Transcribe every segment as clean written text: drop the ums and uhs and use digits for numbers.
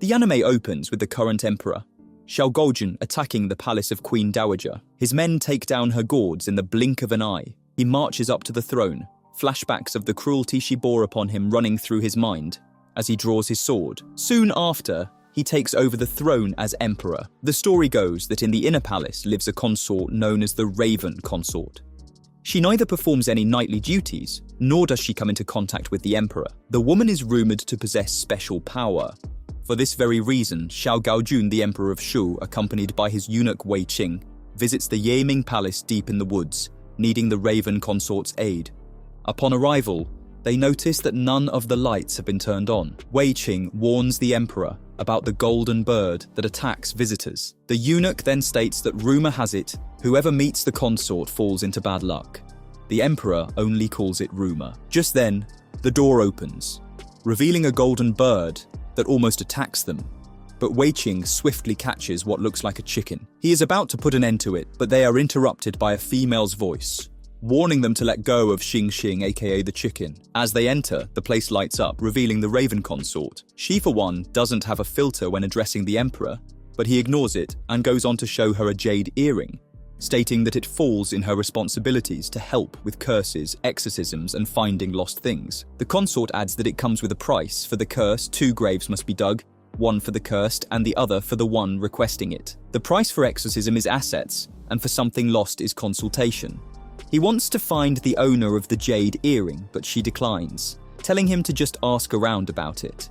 The anime opens with the current emperor, Xiaogojun, attacking the palace of Queen Dowager. His men take down her guards in the blink of an eye. He marches up to the throne, flashbacks of the cruelty she bore upon him running through his mind as he draws his sword. Soon after, he takes over the throne as emperor. The story goes that in the inner palace lives a consort known as the Raven Consort. She neither performs any knightly duties, nor does she come into contact with the emperor. The woman is rumored to possess special power. For this very reason, Xiao Gaojun, the emperor of Shu, accompanied by his eunuch Wei Qing, visits the Yiming palace deep in the woods, needing the Raven Consort's aid. Upon arrival, they notice that none of the lights have been turned on. Wei Qing warns the emperor about the golden bird that attacks visitors. The eunuch then states that rumor has it, whoever meets the consort falls into bad luck. The emperor only calls it rumor. Just then, the door opens, revealing a golden bird that almost attacks them. But Wei Qing swiftly catches what looks like a chicken. He is about to put an end to it, but they are interrupted by a female's voice, warning them to let go of Xing Xing, aka the chicken. As they enter, the place lights up, revealing the Raven Consort. She, for one, doesn't have a filter when addressing the emperor, but he ignores it and goes on to show her a jade earring, stating that it falls in her responsibilities to help with curses, exorcisms, and finding lost things. The consort adds that it comes with a price. For the curse, 2 graves must be dug, one for the cursed and the other for the one requesting it. The price for exorcism is assets, and for something lost is consultation. He wants to find the owner of the jade earring, but she declines, telling him to just ask around about it.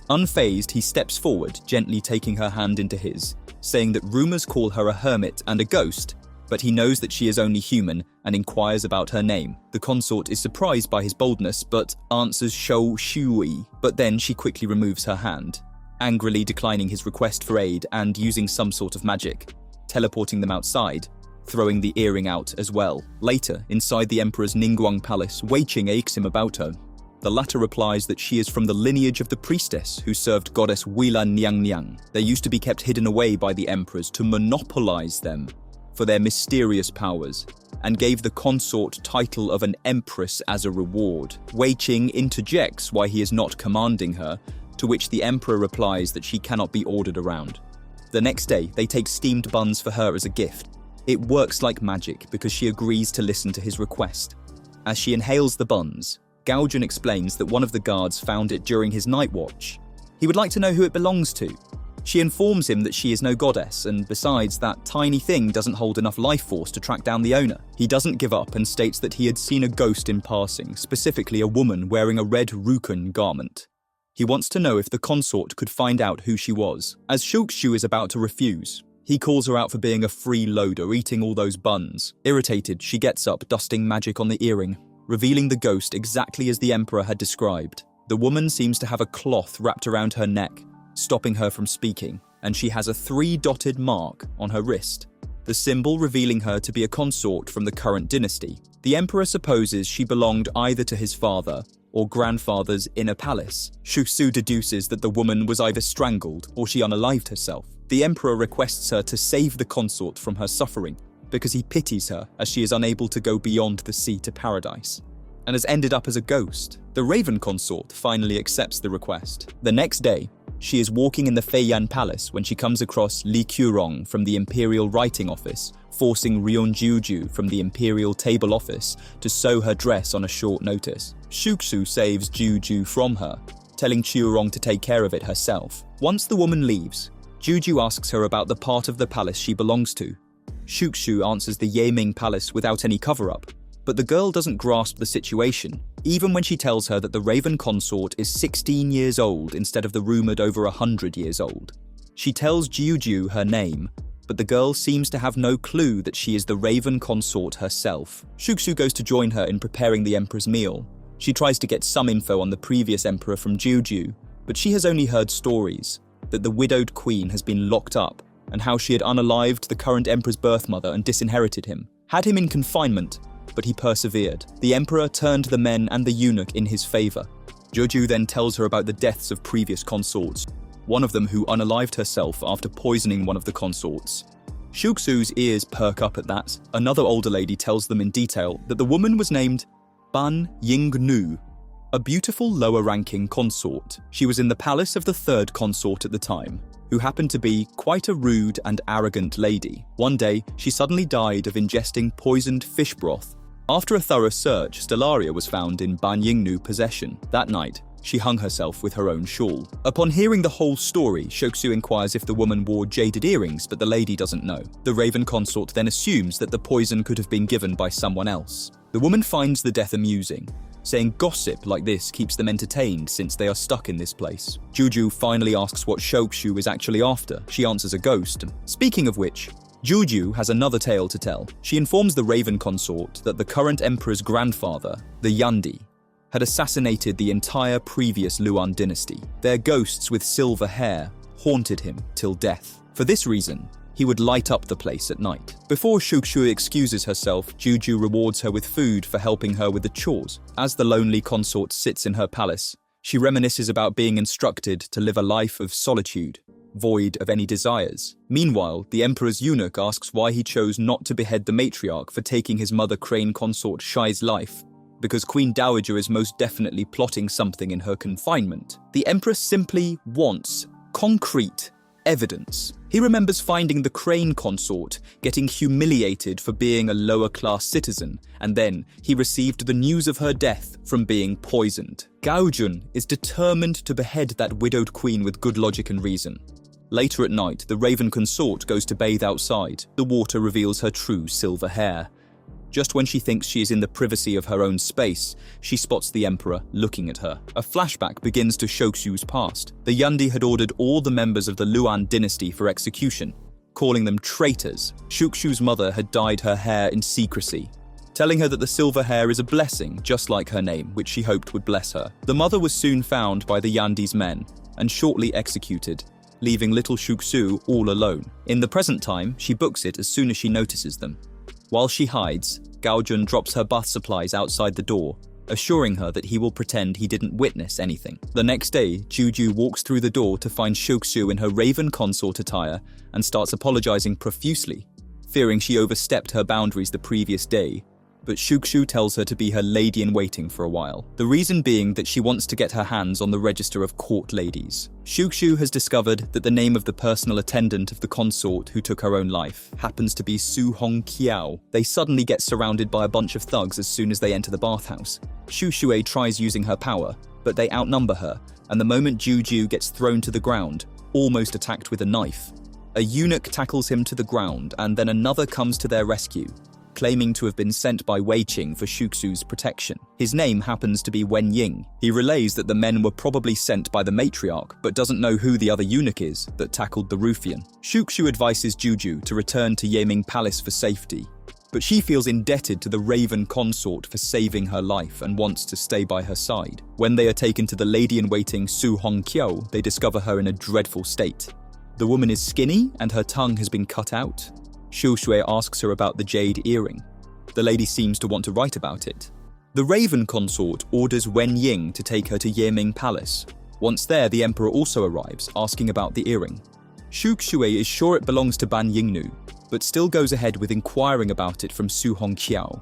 Unfazed, he steps forward, gently taking her hand into his, saying that rumors call her a hermit and a ghost, but he knows that she is only human and inquires about her name. The consort is surprised by his boldness, but answers Shou Shui, but then she quickly removes her hand, angrily declining his request for aid and using some sort of magic, teleporting them outside, throwing the earring out as well. Later, inside the emperor's Ningguang palace, Wei Qing asks him about her. The latter replies that she is from the lineage of the priestess who served goddess Huilan Niang Niang. They used to be kept hidden away by the emperors to monopolize them for their mysterious powers, and gave the consort title of an empress as a reward. Wei Qing interjects why he is not commanding her, to which the emperor replies that she cannot be ordered around. The next day, they take steamed buns for her as a gift. It works like magic because she agrees to listen to his request. As she inhales the buns, Gaojun explains that one of the guards found it during his night watch. He would like to know who it belongs to. She informs him that she is no goddess, and besides, that tiny thing doesn't hold enough life force to track down the owner. He doesn't give up and states that he had seen a ghost in passing, specifically a woman wearing a red rukun garment. He wants to know if the consort could find out who she was. As Shukshu is about to refuse, he calls her out for being a freeloader, eating all those buns. Irritated, she gets up, dusting magic on the earring, revealing the ghost exactly as the emperor had described. The woman seems to have a cloth wrapped around her neck, stopping her from speaking, and she has a 3-dotted mark on her wrist, the symbol revealing her to be a consort from the current dynasty. The emperor supposes she belonged either to his father or grandfather's inner palace. Shusu deduces that the woman was either strangled or she unalived herself. The emperor requests her to save the consort from her suffering because he pities her as she is unable to go beyond the sea to paradise and has ended up as a ghost. The Raven Consort finally accepts the request. The next day, she is walking in the Feiyan Palace when she comes across Li Qurong from the Imperial Writing Office, forcing Ryun Juju from the Imperial Table Office to sew her dress on a short notice. Shukshu saves Juju from her, telling Qurong to take care of it herself. Once the woman leaves, Juju asks her about the part of the palace she belongs to. Shukshu answers the Yiming Palace without any cover-up, but the girl doesn't grasp the situation, even when she tells her that the Raven Consort is 16 years old instead of the rumored over 100 years old. She tells Juju her name, but the girl seems to have no clue that she is the Raven Consort herself. Shukshu goes to join her in preparing the emperor's meal. She tries to get some info on the previous emperor from Juju, but she has only heard stories that the widowed queen has been locked up and how she had unalived the current emperor's birth mother and disinherited him, had him in confinement, but he persevered. The emperor turned the men and the eunuch in his favor. Juju then tells her about the deaths of previous consorts, one of them who unalived herself after poisoning one of the consorts. Shuksu's ears perk up at that. Another older lady tells them in detail that the woman was named Ban Yingnu, a beautiful lower-ranking consort. She was in the palace of the third consort at the time, who happened to be quite a rude and arrogant lady. One day, she suddenly died of ingesting poisoned fish broth. After a thorough search, Stellaria was found in Ban Yingnu possession. That night, she hung herself with her own shawl. Upon hearing the whole story, Shoksu inquires if the woman wore jaded earrings, but the lady doesn't know. The Raven consort then assumes that the poison could have been given by someone else. The woman finds the death amusing, saying gossip like this keeps them entertained since they are stuck in this place. Juju finally asks what Shoksu is actually after. She answers a ghost. Speaking of which, Juju has another tale to tell. She informs the Raven consort that the current emperor's grandfather, the Yandi, had assassinated the entire previous Luan dynasty. Their ghosts with silver hair haunted him till death. For this reason, he would light up the place at night. Before Shoksu excuses herself, Juju rewards her with food for helping her with the chores. As the lonely consort sits in her palace, she reminisces about being instructed to live a life of solitude, void of any desires. Meanwhile, the emperor's eunuch asks why he chose not to behead the matriarch for taking his mother crane consort Shai's life, because Queen Dowager is most definitely plotting something in her confinement. The empress simply wants concrete evidence. He remembers finding the crane consort getting humiliated for being a lower-class citizen, and then he received the news of her death from being poisoned. Gaojun is determined to behead that widowed queen with good logic and reason. Later at night, the Raven consort goes to bathe outside. The water reveals her true silver hair. Just when she thinks she is in the privacy of her own space, she spots the emperor looking at her. A flashback begins to Shoksu's past. The Yandi had ordered all the members of the Luan dynasty for execution, calling them traitors. Shoksu's mother had dyed her hair in secrecy, telling her that the silver hair is a blessing, just like her name, which she hoped would bless her. The mother was soon found by the Yandi's men and shortly executed, leaving little Shoksu all alone. In the present time, she books it as soon as she notices them. While she hides, Gaojun drops her bath supplies outside the door, assuring her that he will pretend he didn't witness anything. The next day, Juju walks through the door to find Shoksu in her Raven consort attire and starts apologizing profusely, fearing she overstepped her boundaries the previous day. But Shoksu tells her to be her lady-in-waiting for a while. The reason being that she wants to get her hands on the register of court ladies. Shoksu has discovered that the name of the personal attendant of the consort who took her own life happens to be Su Hong Kiao. They suddenly get surrounded by a bunch of thugs as soon as they enter the bathhouse. Shushui tries using her power, but they outnumber her, and the moment Juju gets thrown to the ground, almost attacked with a knife, a eunuch tackles him to the ground, and then another comes to their rescue, claiming to have been sent by Wei Qing for Shuksu's protection. His name happens to be Wen Ying. He relays that the men were probably sent by the matriarch, but doesn't know who the other eunuch is that tackled the ruffian. Shuksu advises Juju to return to Yiming Palace for safety, but she feels indebted to the Raven consort for saving her life and wants to stay by her side. When they are taken to the lady-in-waiting Su Hongqiao, they discover her in a dreadful state. The woman is skinny and her tongue has been cut out. Shushui asks her about the jade earring. The lady seems to want to write about it. The Raven consort orders Wen Ying to take her to Yiming Palace. Once there, the emperor also arrives, asking about the earring. Shushui is sure it belongs to Ban Yingnu, but still goes ahead with inquiring about it from Su Hongqiao.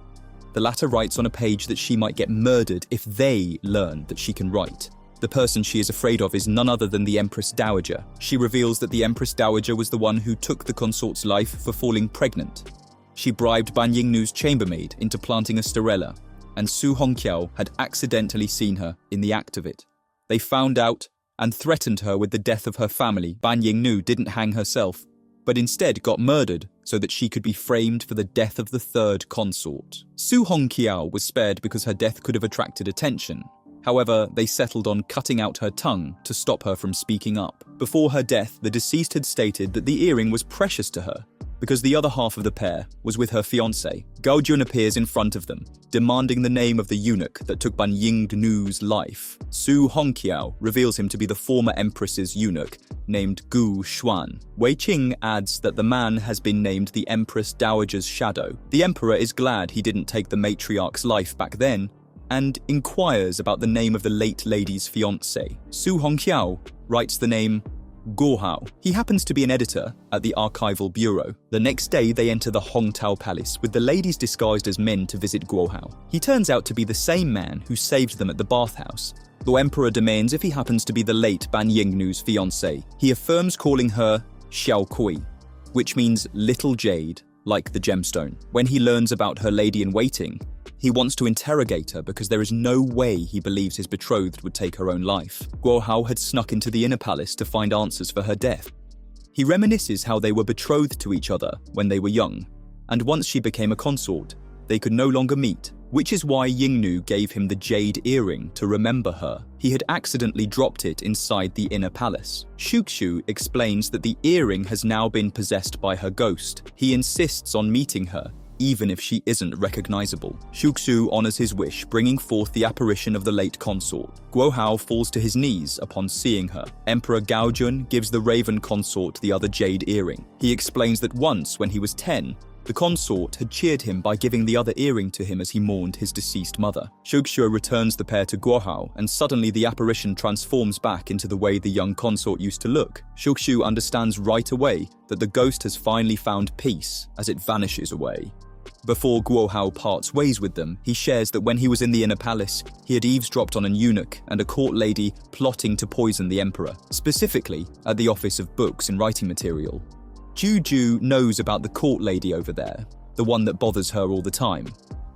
The latter writes on a page that she might get murdered if they learn that she can write. The person she is afraid of is none other than the Empress Daager. She reveals that the Empress Dowager was the one who took the consort's life for falling pregnant. She bribed Ban Yingnu's chambermaid into planting a sterella, and Su Hongqiao had accidentally seen her in the act of it. They found out and threatened her with the death of her family. Ban Yingnu didn't hang herself, but instead got murdered so that she could be framed for the death of the third consort. Su Hongqiao was spared because her death could have attracted attention. However, they settled on cutting out her tongue to stop her from speaking up. Before her death, the deceased had stated that the earring was precious to her because the other half of the pair was with her fiancé. Gaojun appears in front of them, demanding the name of the eunuch that took Ban Yingnu's life. Su Hongqiao reveals him to be the former empress's eunuch, named Gu Xuan. Wei Qing adds that the man has been named the Empress Dowager's shadow. The emperor is glad he didn't take the matriarch's life back then, and inquires about the name of the late lady's fiancé. Su Hongqiao writes the name Guo Hao. He happens to be an editor at the archival bureau. The next day, they enter the Hongtao Palace with the ladies disguised as men to visit Guo Hao. He turns out to be the same man who saved them at the bathhouse. The emperor demands if he happens to be the late Ban Yingnu's fiancée. He affirms calling her Xiao Kui, which means little jade, like the gemstone. When he learns about her lady-in-waiting, he wants to interrogate her because there is no way he believes his betrothed would take her own life. Guo Hao had snuck into the inner palace to find answers for her death. He reminisces how they were betrothed to each other when they were young, and once she became a consort, they could no longer meet, which is why Yingnu gave him the jade earring to remember her. He had accidentally dropped it inside the inner palace. Shuxu explains that the earring has now been possessed by her ghost. He insists on meeting her, even if she isn't recognizable. Shuxu honors his wish, bringing forth the apparition of the late consort. Guo Hao falls to his knees upon seeing her. Emperor Gaojun gives the raven consort the other jade earring. He explains that once, when he was 10, the consort had cheered him by giving the other earring to him as he mourned his deceased mother. Shuxu returns the pair to Guo Hao, and suddenly the apparition transforms back into the way the young consort used to look. Shuxu understands right away that the ghost has finally found peace as it vanishes away. Before Guo Hao parts ways with them, he shares that when he was in the inner palace, he had eavesdropped on an eunuch and a court lady plotting to poison the emperor, specifically at the Office of Books and Writing Material. Juju knows about the court lady over there, the one that bothers her all the time.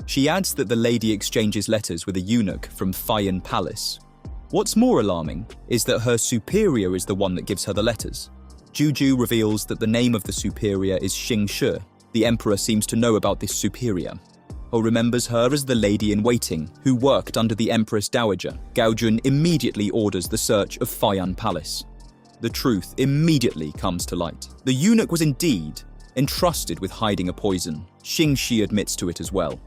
She adds that the lady exchanges letters with a eunuch from Fayan Palace. What's more alarming is that her superior is the one that gives her the letters. Juju reveals that the name of the superior is Xing Shi. The emperor seems to know about this superior, or remembers her as the lady-in-waiting who worked under the Empress Dowager. Gaojun immediately orders the search of Fayan Palace. The truth immediately comes to light. The eunuch was indeed entrusted with hiding a poison. Xing Shi admits to it as well,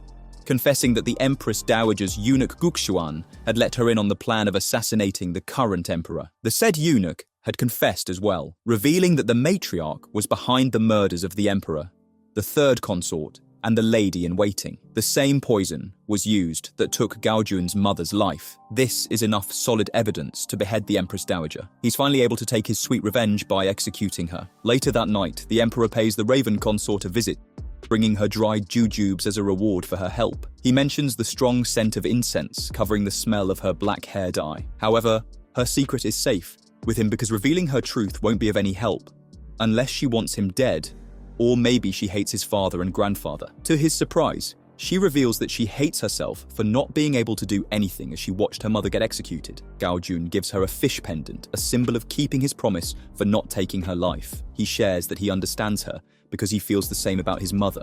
confessing that the Empress Dowager's eunuch Guxuan had let her in on the plan of assassinating the current emperor. The said eunuch had confessed as well, revealing that the matriarch was behind the murders of the emperor, the third consort, and the lady-in-waiting. The same poison was used that took Gaojun's mother's life. This is enough solid evidence to behead the Empress Dowager. He's finally able to take his sweet revenge by executing her. Later that night, the emperor pays the raven consort a visit, bringing her dried jujubes as a reward for her help. He mentions the strong scent of incense covering the smell of her black hair dye. However, her secret is safe with him because revealing her truth won't be of any help, unless she wants him dead, or maybe she hates his father and grandfather. To his surprise, she reveals that she hates herself for not being able to do anything as she watched her mother get executed. Gaojun gives her a fish pendant, a symbol of keeping his promise for not taking her life. He shares that he understands her because he feels the same about his mother.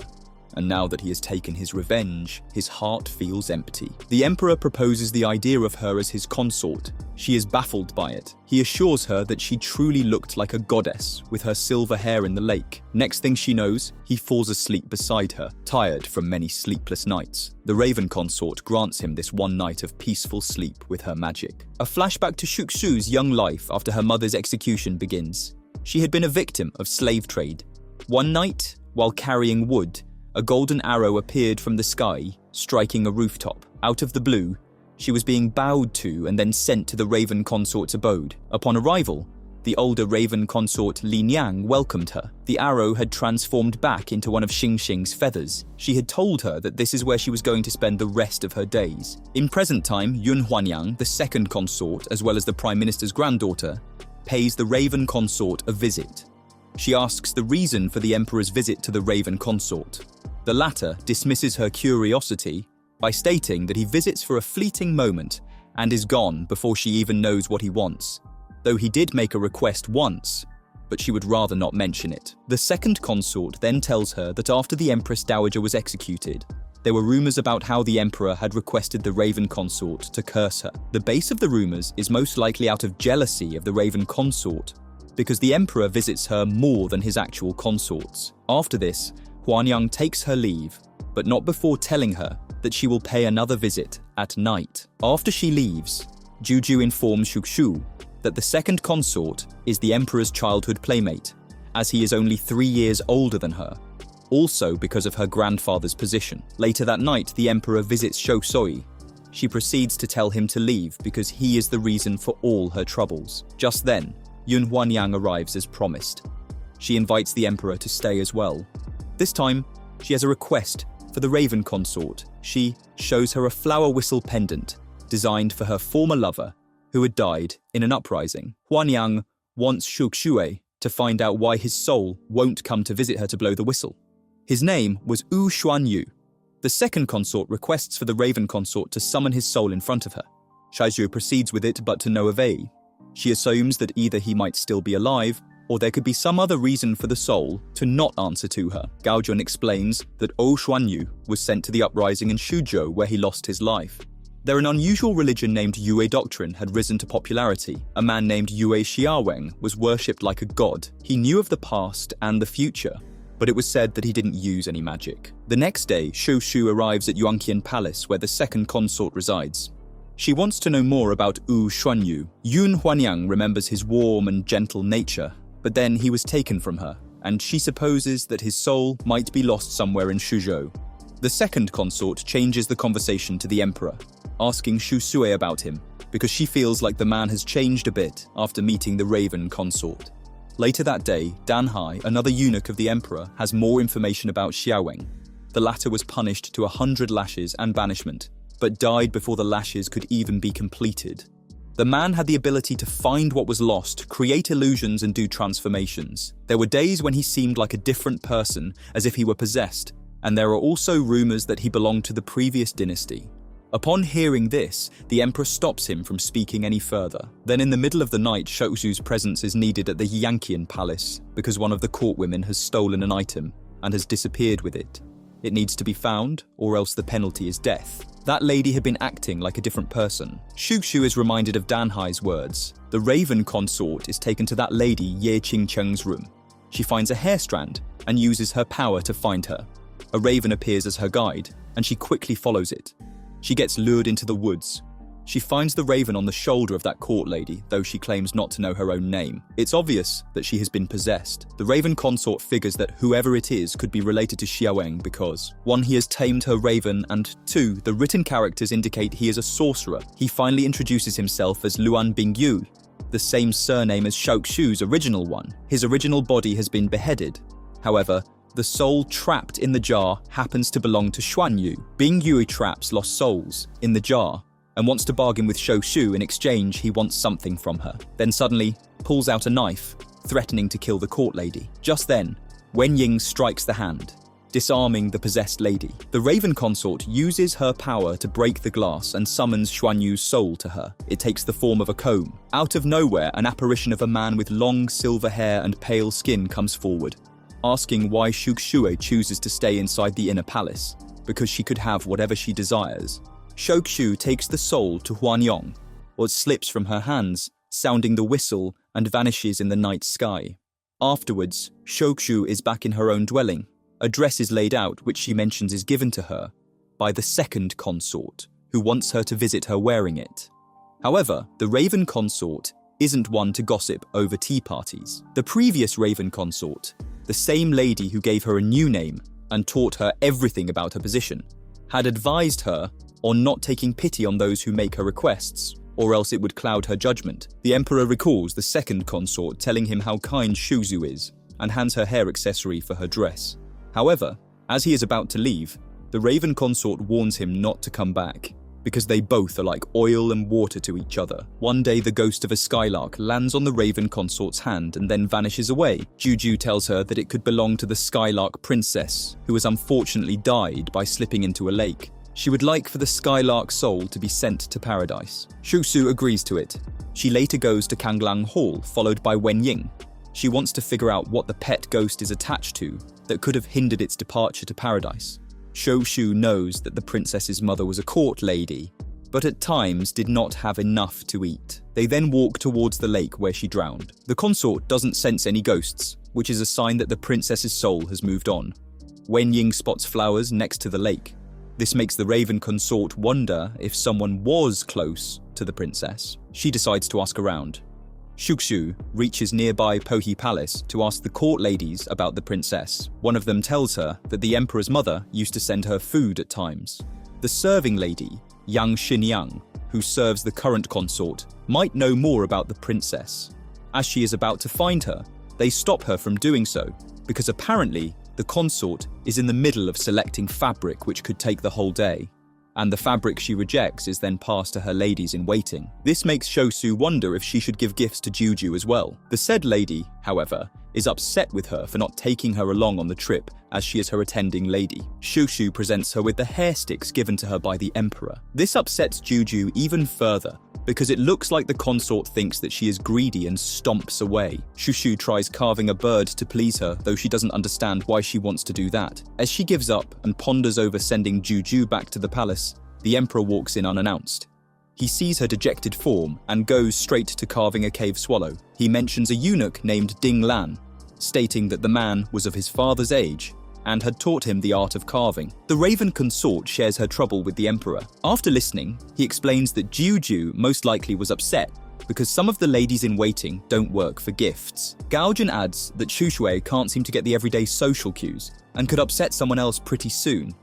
And now that he has taken his revenge, his heart feels empty. The emperor proposes the idea of her as his consort. She is baffled by it. He assures her that she truly looked like a goddess with her silver hair in the lake. Next thing she knows, he falls asleep beside her, tired from many sleepless nights. The raven consort grants him this one night of peaceful sleep with her magic. A flashback to Shuxu's young life after her mother's execution begins. She had been a victim of slave trade. One night, while carrying wood, a golden arrow appeared from the sky, striking a rooftop. Out of the blue, she was being bowed to and then sent to the raven consort's abode. Upon arrival, the older raven consort Li Niang welcomed her. The arrow had transformed back into one of Xing's feathers. She had told her that this is where she was going to spend the rest of her days. In present time, Yun Huanyang, the second consort, as well as the Prime Minister's granddaughter, pays the raven consort a visit. She asks the reason for the emperor's visit to the raven consort. The latter dismisses her curiosity by stating that he visits for a fleeting moment and is gone before she even knows what he wants, though he did make a request once, but she would rather not mention it. The second consort then tells her that after the Empress Dowager was executed, there were rumors about how the emperor had requested the raven consort to curse her. The base of the rumors is most likely out of jealousy of the raven consort, because the emperor visits her more than his actual consorts. After this, Huanyang takes her leave, but not before telling her that she will pay another visit at night. After she leaves, Juju informs Shuxu that the second consort is the emperor's childhood playmate, as he is only 3 years older than her, also because of her grandfather's position. Later that night, the emperor visits Shosoi. She proceeds to tell him to leave because he is the reason for all her troubles. Just then, Yun Huanyang arrives as promised. She invites the emperor to stay as well. This time, she has a request for the Raven consort. She shows her a flower whistle pendant designed for her former lover who had died in an uprising. Huanyang wants Shukshue to find out why his soul won't come to visit her to blow the whistle. His name was Wu Xuanyu. The second consort requests for the Raven consort to summon his soul in front of her. Shaizhu proceeds with it, but to no avail. She assumes that either he might still be alive, or there could be some other reason for the soul to not answer to her. Gaojun explains that Wu Xuanyu was sent to the uprising in Shuzhou where he lost his life. There, an unusual religion named Yue Doctrine had risen to popularity. A man named Yue Xiaoweng was worshipped like a god. He knew of the past and the future, but it was said that he didn't use any magic. The next day, Shu Shu arrives at Yuanqian Palace where the second consort resides. She wants to know more about Wu Xuanyu. Yun Huanyang remembers his warm and gentle nature, but then he was taken from her, and she supposes that his soul might be lost somewhere in Shuzhou. The second consort changes the conversation to the emperor, asking Shu Sue about him, because she feels like the man has changed a bit after meeting the Raven consort. Later that day, Dan Hai, another eunuch of the emperor, has more information about Xiaoweng. The latter was punished to 100 lashes and banishment, but died before the lashes could even be completed. The man had the ability to find what was lost, create illusions and do transformations. There were days when he seemed like a different person, as if he were possessed, and there are also rumors that he belonged to the previous dynasty. Upon hearing this, the emperor stops him from speaking any further. Then in the middle of the night, Shouxu's presence is needed at the Yanqian Palace because one of the court women has stolen an item and has disappeared with it. It needs to be found, or else the penalty is death. That lady had been acting like a different person. Shushu is reminded of Dan Hai's words. The Raven consort is taken to that lady Ye Qingcheng's room. She finds a hair strand and uses her power to find her. A raven appears as her guide, and she quickly follows it. She gets lured into the woods. She finds the raven on the shoulder of that court lady, though she claims not to know her own name. It's obvious that she has been possessed. The Raven consort figures that whoever it is could be related to Xiaoweng because 1. He has tamed her raven, and 2. The written characters indicate he is a sorcerer. He finally introduces himself as Luan Bingyu, the same surname as Shouxu's original one. His original body has been beheaded. However, the soul trapped in the jar happens to belong to Xuanyu. Bingyu traps lost souls in the jar and wants to bargain with Shouxu. In exchange, he wants something from her. Then suddenly pulls out a knife, threatening to kill the court lady. Just then, Wen Ying strikes the hand, disarming the possessed lady. The Raven consort uses her power to break the glass and summons Xuanyu's soul to her. It takes the form of a comb. Out of nowhere, an apparition of a man with long silver hair and pale skin comes forward, asking why Shukshue chooses to stay inside the inner palace, because she could have whatever she desires. Shouxu takes the soul to Huanyong, or it slips from her hands, sounding the whistle, and vanishes in the night sky. Afterwards, Shouxu is back in her own dwelling. A dress is laid out, which she mentions is given to her by the second consort, who wants her to visit her wearing it. However, the Raven consort isn't one to gossip over tea parties. The previous Raven consort, the same lady who gave her a new name and taught her everything about her position, had advised her on not taking pity on those who make her requests, or else it would cloud her judgment. The emperor recalls the second consort telling him how kind Shuzu is and hands her hair accessory for her dress. However, as he is about to leave, the Raven consort warns him not to come back, because they both are like oil and water to each other. One day, the ghost of a skylark lands on the Raven consort's hand and then vanishes away. Juju tells her that it could belong to the skylark princess, who has unfortunately died by slipping into a lake. She would like for the skylark soul to be sent to paradise. Shusu agrees to it. She later goes to Kanglang Hall, followed by Wen Ying. She wants to figure out what the pet ghost is attached to that could have hindered its departure to paradise. Shou knows that the princess's mother was a court lady, but at times did not have enough to eat. They then walk towards the lake where she drowned. The consort doesn't sense any ghosts, which is a sign that the princess's soul has moved on. Wen Ying spots flowers next to the lake. This makes the Raven consort wonder if someone was close to the princess. She decides to ask around. Shuxu reaches nearby Pohi Palace to ask the court ladies about the princess. One of them tells her that the emperor's mother used to send her food at times. The serving lady, Yang Xinyang, who serves the current consort, might know more about the princess. As she is about to find her, they stop her from doing so, because apparently the consort is in the middle of selecting fabric which could take the whole day, and the fabric she rejects is then passed to her ladies in waiting. This makes Shosu wonder if she should give gifts to Juju as well. The said lady, however, is upset with her for not taking her along on the trip, as she is her attending lady. Shushu presents her with the hair sticks given to her by the emperor. This upsets Juju even further, because it looks like the consort thinks that she is greedy and stomps away. Shushu tries carving a bird to please her, though she doesn't understand why she wants to do that. As she gives up and ponders over sending Juju back to the palace, the emperor walks in unannounced. He sees her dejected form and goes straight to carving a cave swallow. He mentions a eunuch named Ding Lan, stating that the man was of his father's age and had taught him the art of carving. The Raven consort shares her trouble with the emperor. After listening, he explains that Juju most likely was upset because some of the ladies in waiting don't work for gifts. Gaojun adds that Shushui can't seem to get the everyday social cues and could upset someone else pretty soon.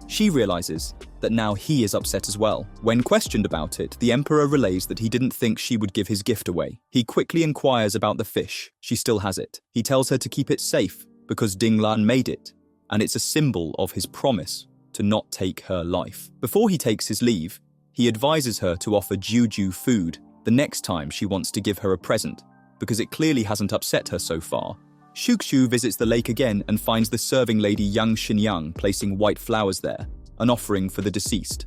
She realizes that now he is upset as well. When questioned about it, the emperor relays that he didn't think she would give his gift away. He quickly inquires about the fish. She still has it. He tells her to keep it safe because Ding Lan made it, and it's a symbol of his promise to not take her life. Before he takes his leave, he advises her to offer Juju food the next time she wants to give her a present, because it clearly hasn't upset her so far. Shukshu visits the lake again and finds the serving lady Yang Xinyang placing white flowers there, an offering for the deceased.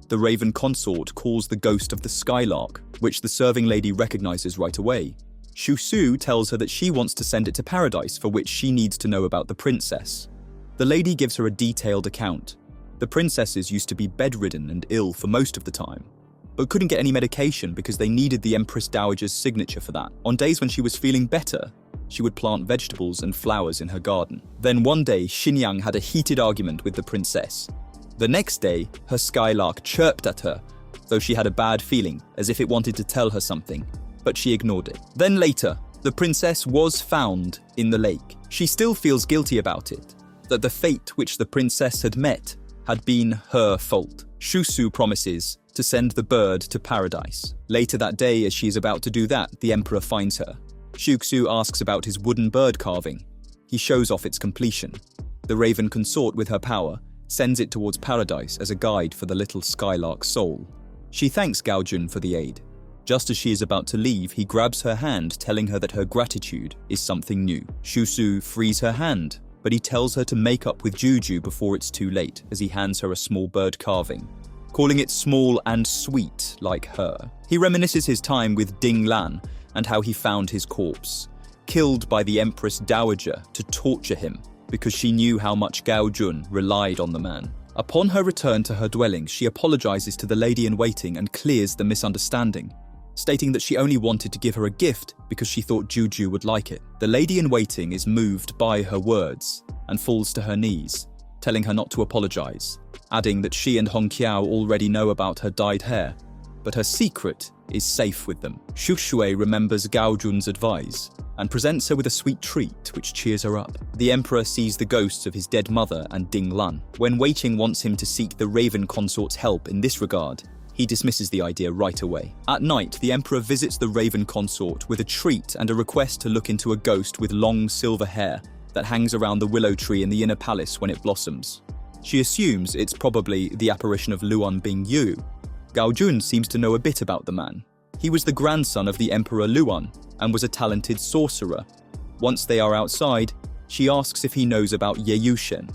The Raven consort calls the ghost of the skylark, which the serving lady recognizes right away. Shusu tells her that she wants to send it to paradise, for which she needs to know about the princess. The lady gives her a detailed account. The princesses used to be bedridden and ill for most of the time, but couldn't get any medication because they needed the Empress Dowager's signature for that. On days when she was feeling better, she would plant vegetables and flowers in her garden. Then one day, Xinyang had a heated argument with the princess. The next day, her skylark chirped at her, though she had a bad feeling, as if it wanted to tell her something, but she ignored it. Then later, the princess was found in the lake. She still feels guilty about it, that the fate which the princess had met had been her fault. Shusu promises to send the bird to paradise. Later that day, as she is about to do that, the emperor finds her. Shuksu asks about his wooden bird carving. He shows off its completion. The Raven consort, with her power, sends it towards paradise as a guide for the little skylark's soul. She thanks Gaojun for the aid. Just as she is about to leave, he grabs her hand, telling her that her gratitude is something new. Shusu frees her hand, but he tells her to make up with Juju before it's too late, as he hands her a small bird carving, calling it small and sweet like her. He reminisces his time with Ding Lan and how he found his corpse, killed by the Empress Dowager to torture him because she knew how much Gaojun relied on the man. Upon her return to her dwelling, she apologizes to the lady in waiting and clears the misunderstanding, stating that she only wanted to give her a gift because she thought Juju would like it. The lady in waiting is moved by her words and falls to her knees, telling her not to apologize, adding that she and Hong Qiao already know about her dyed hair, but her secret is safe with them. Shushui remembers Gaojun's advice and presents her with a sweet treat which cheers her up. The emperor sees the ghosts of his dead mother and Ding Lan. When Wei Qing wants him to seek the Raven consort's help in this regard, he dismisses the idea right away. At night, the emperor visits the Raven consort with a treat and a request to look into a ghost with long silver hair that hangs around the willow tree in the inner palace when it blossoms. She assumes it's probably the apparition of Luan Bingyu. Gaojun seems to know a bit about the man. He was the grandson of the Emperor Luan and was a talented sorcerer. Once they are outside, she asks if he knows about Yeyushen.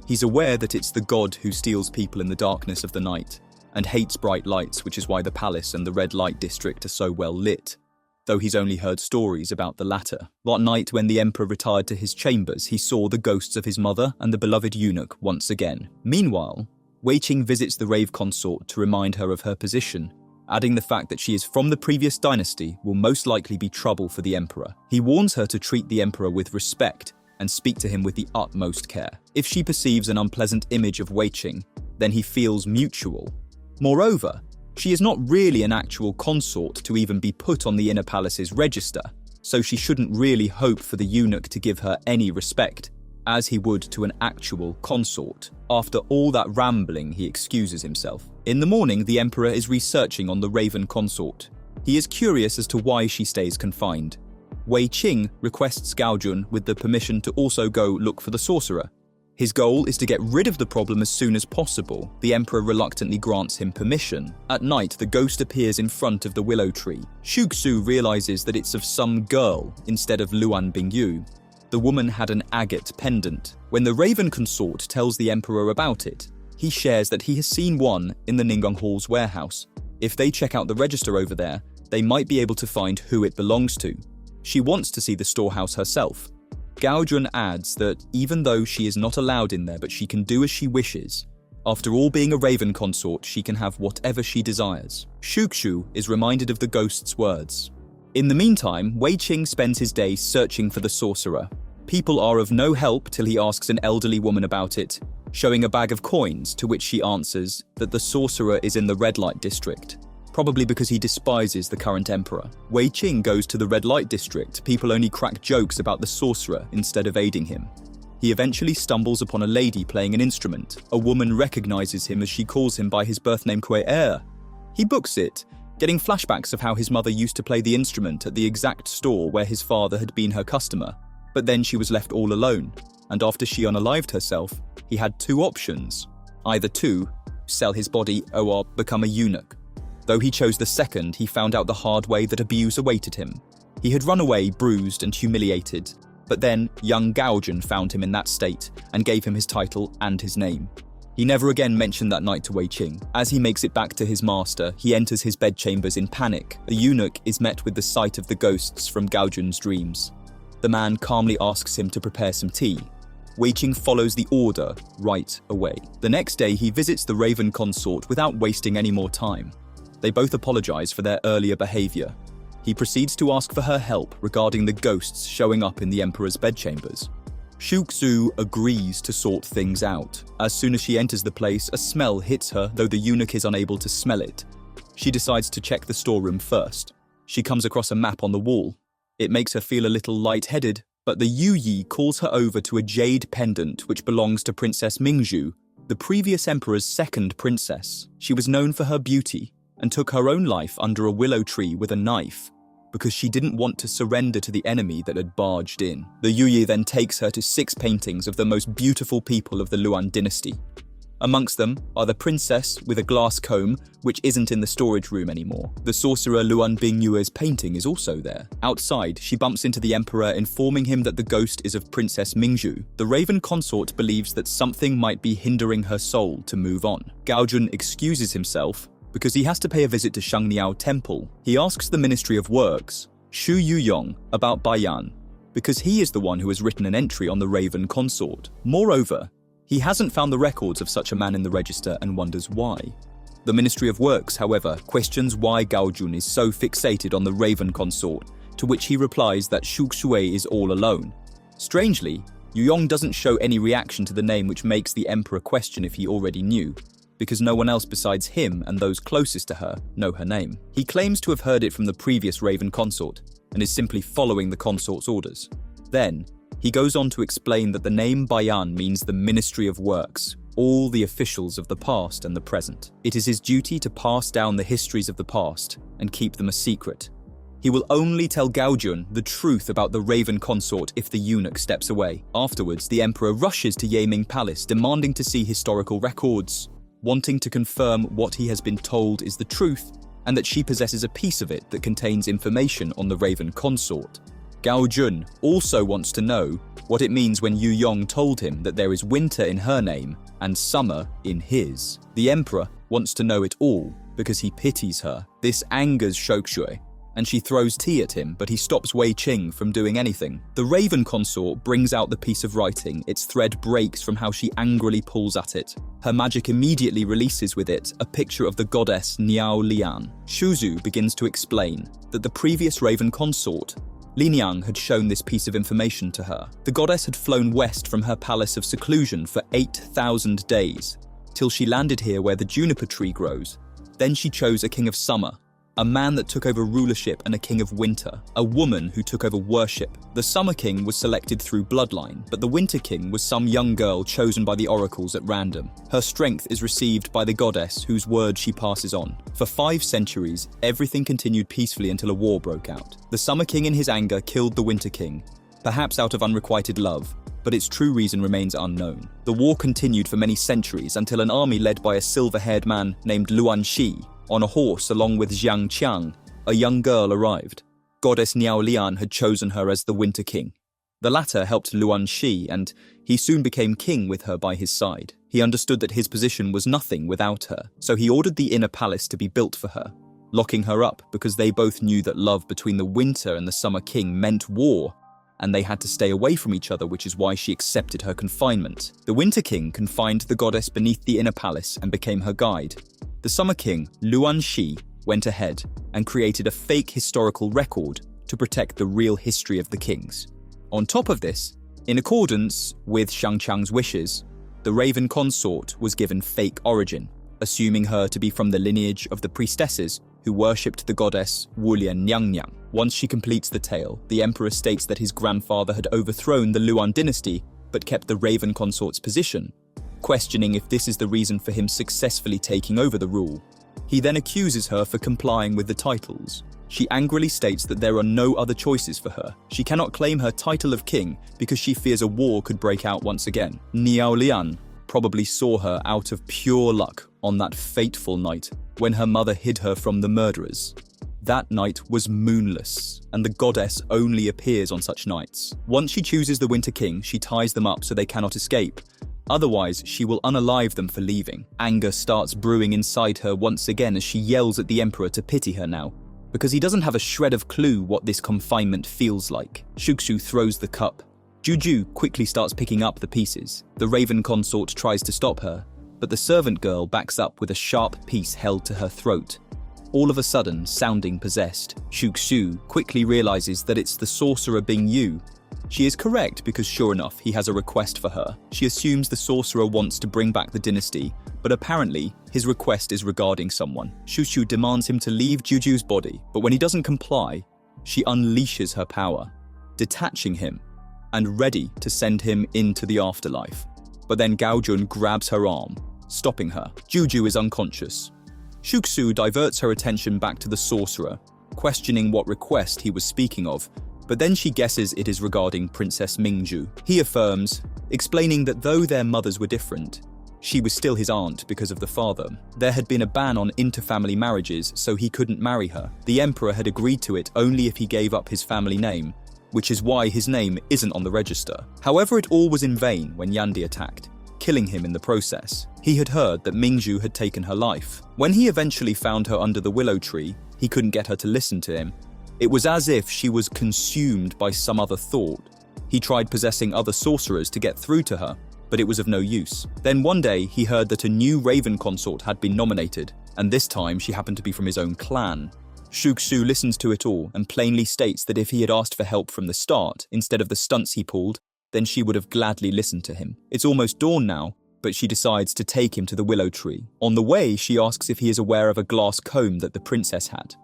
He's aware that it's the god who steals people in the darkness of the night and hates bright lights, which is why the palace and the red light district are so well lit, though he's only heard stories about the latter. That night, when the emperor retired to his chambers, he saw the ghosts of his mother and the beloved eunuch once again. Meanwhile, Wei Qing visits the Rave consort to remind her of her position, adding the fact that she is from the previous dynasty will most likely be trouble for the emperor. He warns her to treat the emperor with respect and speak to him with the utmost care. If she perceives an unpleasant image of Wei Qing, then he feels mutual. Moreover, she is not really an actual consort to even be put on the inner palace's register, so she shouldn't really hope for the eunuch to give her any respect, as he would to an actual consort. After all that rambling, he excuses himself. In the morning, the emperor is researching on the Raven consort. He is curious as to why she stays confined. Wei Qing requests Gao Jun with the permission to also go look for the sorcerer. His goal is to get rid of the problem as soon as possible. The emperor reluctantly grants him permission. At night, the ghost appears in front of the willow tree. Shuxu realizes that it's of some girl instead of Luan Bingyu. The woman had an agate pendant. When the Raven consort tells the emperor about it, he shares that he has seen one in the Ningong Hall's warehouse. If they check out the register over there, they might be able to find who it belongs to. She wants to see the storehouse herself. Gao Jun adds that even though she is not allowed in there, but she can do as she wishes. After all, being a Raven consort, she can have whatever she desires. Shuxu is reminded of the ghost's words. In the meantime, Wei Qing spends his day searching for the sorcerer. People are of no help till he asks an elderly woman about it, showing a bag of coins, to which she answers that the sorcerer is in the red light district, probably because he despises the current emperor. Wei Qing goes to the red light district. People only crack jokes about the sorcerer instead of aiding him. He eventually stumbles upon a lady playing an instrument. A woman recognizes him as she calls him by his birth name Kuei. He books it, getting flashbacks of how his mother used to play the instrument at the exact store where his father had been her customer. But then she was left all alone, and after she unalived herself, he had two options. Either to sell his body or become a eunuch. Though he chose the second, he found out the hard way that abuse awaited him. He had run away bruised and humiliated, but then young Gao Jun found him in that state and gave him his title and his name. He never again mentioned that night to Wei Qing. As he makes it back to his master, he enters his bedchambers in panic. A eunuch is met with the sight of the ghosts from Gao Jun's dreams. The man calmly asks him to prepare some tea. Wei Qing follows the order right away. The next day, he visits the Raven consort without wasting any more time. They both apologize for their earlier behavior. He proceeds to ask for her help regarding the ghosts showing up in the emperor's bedchambers. Shuxu agrees to sort things out. As soon as she enters the place, a smell hits her, though the eunuch is unable to smell it. She decides to check the storeroom first. She comes across a map on the wall. It makes her feel a little lightheaded, but the Yu Yi calls her over to a jade pendant which belongs to Princess Mingzhu, the previous emperor's second princess. She was known for her beauty and took her own life under a willow tree with a knife because she didn't want to surrender to the enemy that had barged in. The Yu Yi then takes her to 6 paintings of the most beautiful people of the Luan dynasty. Amongst them are the princess with a glass comb, which isn't in the storage room anymore. The sorcerer Luan Bingyue's painting is also there. Outside, she bumps into the emperor, informing him that the ghost is of Princess Mingzhu. The Raven consort believes that something might be hindering her soul to move on. Gao Jun excuses himself because he has to pay a visit to Shangniao Temple. He asks the Ministry of Works, Shu Yuyong, about Bayan, because he is the one who has written an entry on the Raven consort. Moreover, he hasn't found the records of such a man in the register and wonders why. The Ministry of Works, however, questions why Gao Jun is so fixated on the Raven consort, to which he replies that Shuxue is all alone. Strangely, Yuyong doesn't show any reaction to the name, which makes the emperor question if he already knew, because no one else besides him and those closest to her know her name. He claims to have heard it from the previous Raven consort and is simply following the consort's orders. Then, he goes on to explain that the name Bayan means the Ministry of Works, all the officials of the past and the present. It is his duty to pass down the histories of the past and keep them a secret. He will only tell Gao Jun the truth about the Raven consort if the eunuch steps away. Afterwards, the emperor rushes to Yiming Palace, demanding to see historical records, wanting to confirm what he has been told is the truth and that she possesses a piece of it that contains information on the Raven consort. Gao Jun also wants to know what it means when Yu Yong told him that there is winter in her name and summer in his. The emperor wants to know it all because he pities her. This angers Shokushui, and she throws tea at him, but he stops Wei Qing from doing anything. The Raven consort brings out the piece of writing. Its thread breaks from how she angrily pulls at it. Her magic immediately releases with it a picture of the goddess Niao Lian. Shuzu begins to explain that the previous Raven consort, Liniang, had shown this piece of information to her. The goddess had flown west from her palace of seclusion for 8,000 days, till she landed here where the juniper tree grows. Then she chose a king of summer, a man that took over rulership and a king of winter, a woman who took over worship. The Summer King was selected through bloodline, but the Winter King was some young girl chosen by the oracles at random. Her strength is received by the goddess whose word she passes on. For 5 centuries, everything continued peacefully until a war broke out. The Summer King in his anger killed the Winter King, perhaps out of unrequited love, but its true reason remains unknown. The war continued for many centuries until an army led by a silver-haired man named Luan Shi, on a horse along with Jiang Qiang, a young girl, arrived. Goddess Niao Lian had chosen her as the Winter King. The latter helped Luan Shi, and he soon became king with her by his side. He understood that his position was nothing without her, so he ordered the inner palace to be built for her, locking her up because they both knew that love between the Winter and the Summer King meant war, and they had to stay away from each other, which is why she accepted her confinement. The Winter King confined the goddess beneath the inner palace and became her guide. The Summer King, Luan Shi, went ahead and created a fake historical record to protect the real history of the kings. On top of this, in accordance with Shang Chang's wishes, the Raven consort was given fake origin, assuming her to be from the lineage of the priestesses who worshipped the goddess Wulian Nyang. Once she completes the tale, the emperor states that his grandfather had overthrown the Luan dynasty but kept the Raven consort's position, questioning if this is the reason for him successfully taking over the rule. He then accuses her for complying with the titles. She angrily states that there are no other choices for her. She cannot claim her title of king because she fears a war could break out once again. Niao Lian probably saw her out of pure luck on that fateful night when her mother hid her from the murderers. That night was moonless, and the goddess only appears on such nights. Once she chooses the Winter King, she ties them up so they cannot escape. Otherwise, she will unalive them for leaving. Anger starts brewing inside her once again as she yells at the emperor to pity her now, because he doesn't have a shred of clue what this confinement feels like. Shuxu throws the cup. Juju quickly starts picking up the pieces. The Raven consort tries to stop her, but the servant girl backs up with a sharp piece held to her throat. All of a sudden, sounding possessed, Shuxu quickly realizes that it's the sorcerer Bing Yu. She is correct because sure enough, he has a request for her. She assumes the sorcerer wants to bring back the dynasty, but apparently his request is regarding someone. Shuxu demands him to leave Juju's body, but when he doesn't comply, she unleashes her power, detaching him and ready to send him into the afterlife. But then Gaojun grabs her arm, stopping her. Juju is unconscious. Shuxu diverts her attention back to the sorcerer, questioning what request he was speaking of, but then she guesses it is regarding Princess Mingju. He affirms, explaining that though their mothers were different, she was still his aunt because of the father. There had been a ban on inter-family marriages, so he couldn't marry her. The emperor had agreed to it only if he gave up his family name, which is why his name isn't on the register. However, it all was in vain when Yandi attacked, killing him in the process. He had heard that Mingju had taken her life. When he eventually found her under the willow tree, he couldn't get her to listen to him. It was as if she was consumed by some other thought. He tried possessing other sorcerers to get through to her, but it was of no use. Then one day, he heard that a new Raven consort had been nominated, and this time she happened to be from his own clan. Shuxu listens to it all and plainly states that if he had asked for help from the start, instead of the stunts he pulled, then she would have gladly listened to him. It's almost dawn now, but she decides to take him to the willow tree. On the way, she asks if he is aware of a glass comb that the princess had.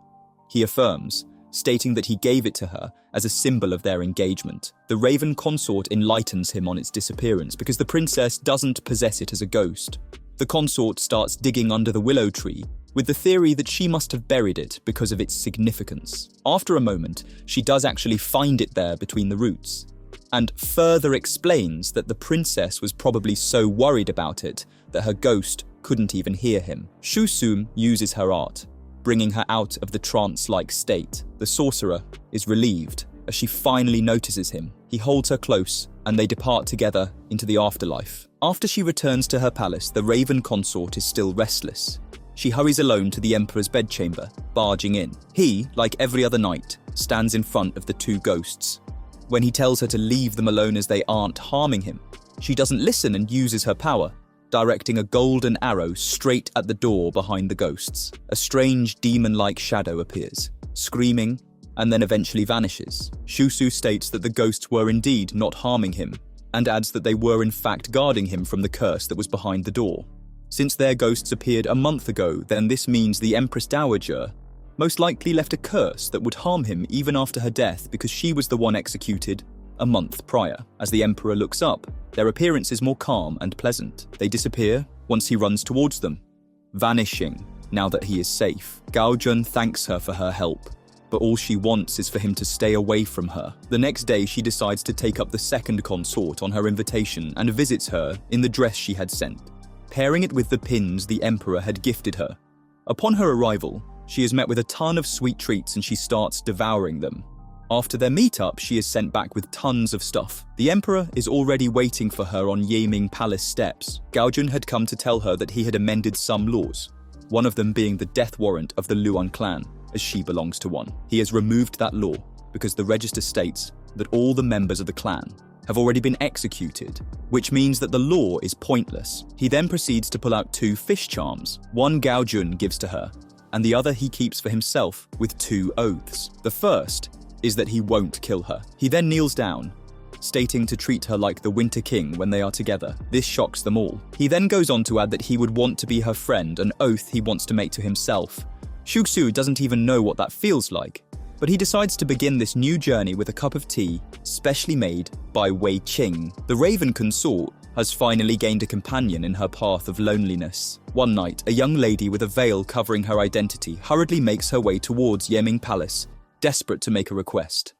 He affirms, stating that he gave it to her as a symbol of their engagement. The Raven consort enlightens him on its disappearance because the princess doesn't possess it as a ghost. The consort starts digging under the willow tree with the theory that she must have buried it because of its significance. After a moment, she does actually find it there between the roots, and further explains that the princess was probably so worried about it that her ghost couldn't even hear him. Shu Sum uses her art, bringing her out of the trance-like state. The sorcerer is relieved as she finally notices him. He holds her close, and they depart together into the afterlife. After she returns to her palace, the Raven consort is still restless. She hurries alone to the emperor's bedchamber, barging in. He, like every other night, stands in front of the two ghosts. When he tells her to leave them alone as they aren't harming him, she doesn't listen and uses her power, directing a golden arrow straight at the door behind the ghosts. A strange demon-like shadow appears, screaming, and then eventually vanishes. Shusu states that the ghosts were indeed not harming him, and adds that they were in fact guarding him from the curse that was behind the door. Since their ghosts appeared a month ago, then this means the Empress Daager most likely left a curse that would harm him even after her death because she was the one executed a month prior. As the Emperor looks up, their appearance is more calm and pleasant. They disappear once he runs towards them, vanishing now that he is safe. Gaojun thanks her for her help, but all she wants is for him to stay away from her. The next day, she decides to take up the second consort on her invitation and visits her in the dress she had sent, pairing it with the pins the Emperor had gifted her. Upon her arrival, she is met with a ton of sweet treats and she starts devouring them. After their meetup, she is sent back with tons of stuff. The Emperor is already waiting for her on Yiming Palace steps. Gaojun had come to tell her that he had amended some laws, one of them being the death warrant of the Luan clan, as she belongs to one. He has removed that law because the register states that all the members of the clan have already been executed, which means that the law is pointless. He then proceeds to pull out 2 fish charms. One Gaojun gives to her, and the other he keeps for himself with 2 oaths. The first is that he won't kill her. He then kneels down, stating to treat her like the Winter King when they are together. This shocks them all. He then goes on to add that he would want to be her friend, an oath he wants to make to himself. Shuxu doesn't even know what that feels like, but he decides to begin this new journey with a cup of tea, specially made by Wei Qing. The Raven consort has finally gained a companion in her path of loneliness. One night, a young lady with a veil covering her identity hurriedly makes her way towards Yiming Palace, desperate to make a request.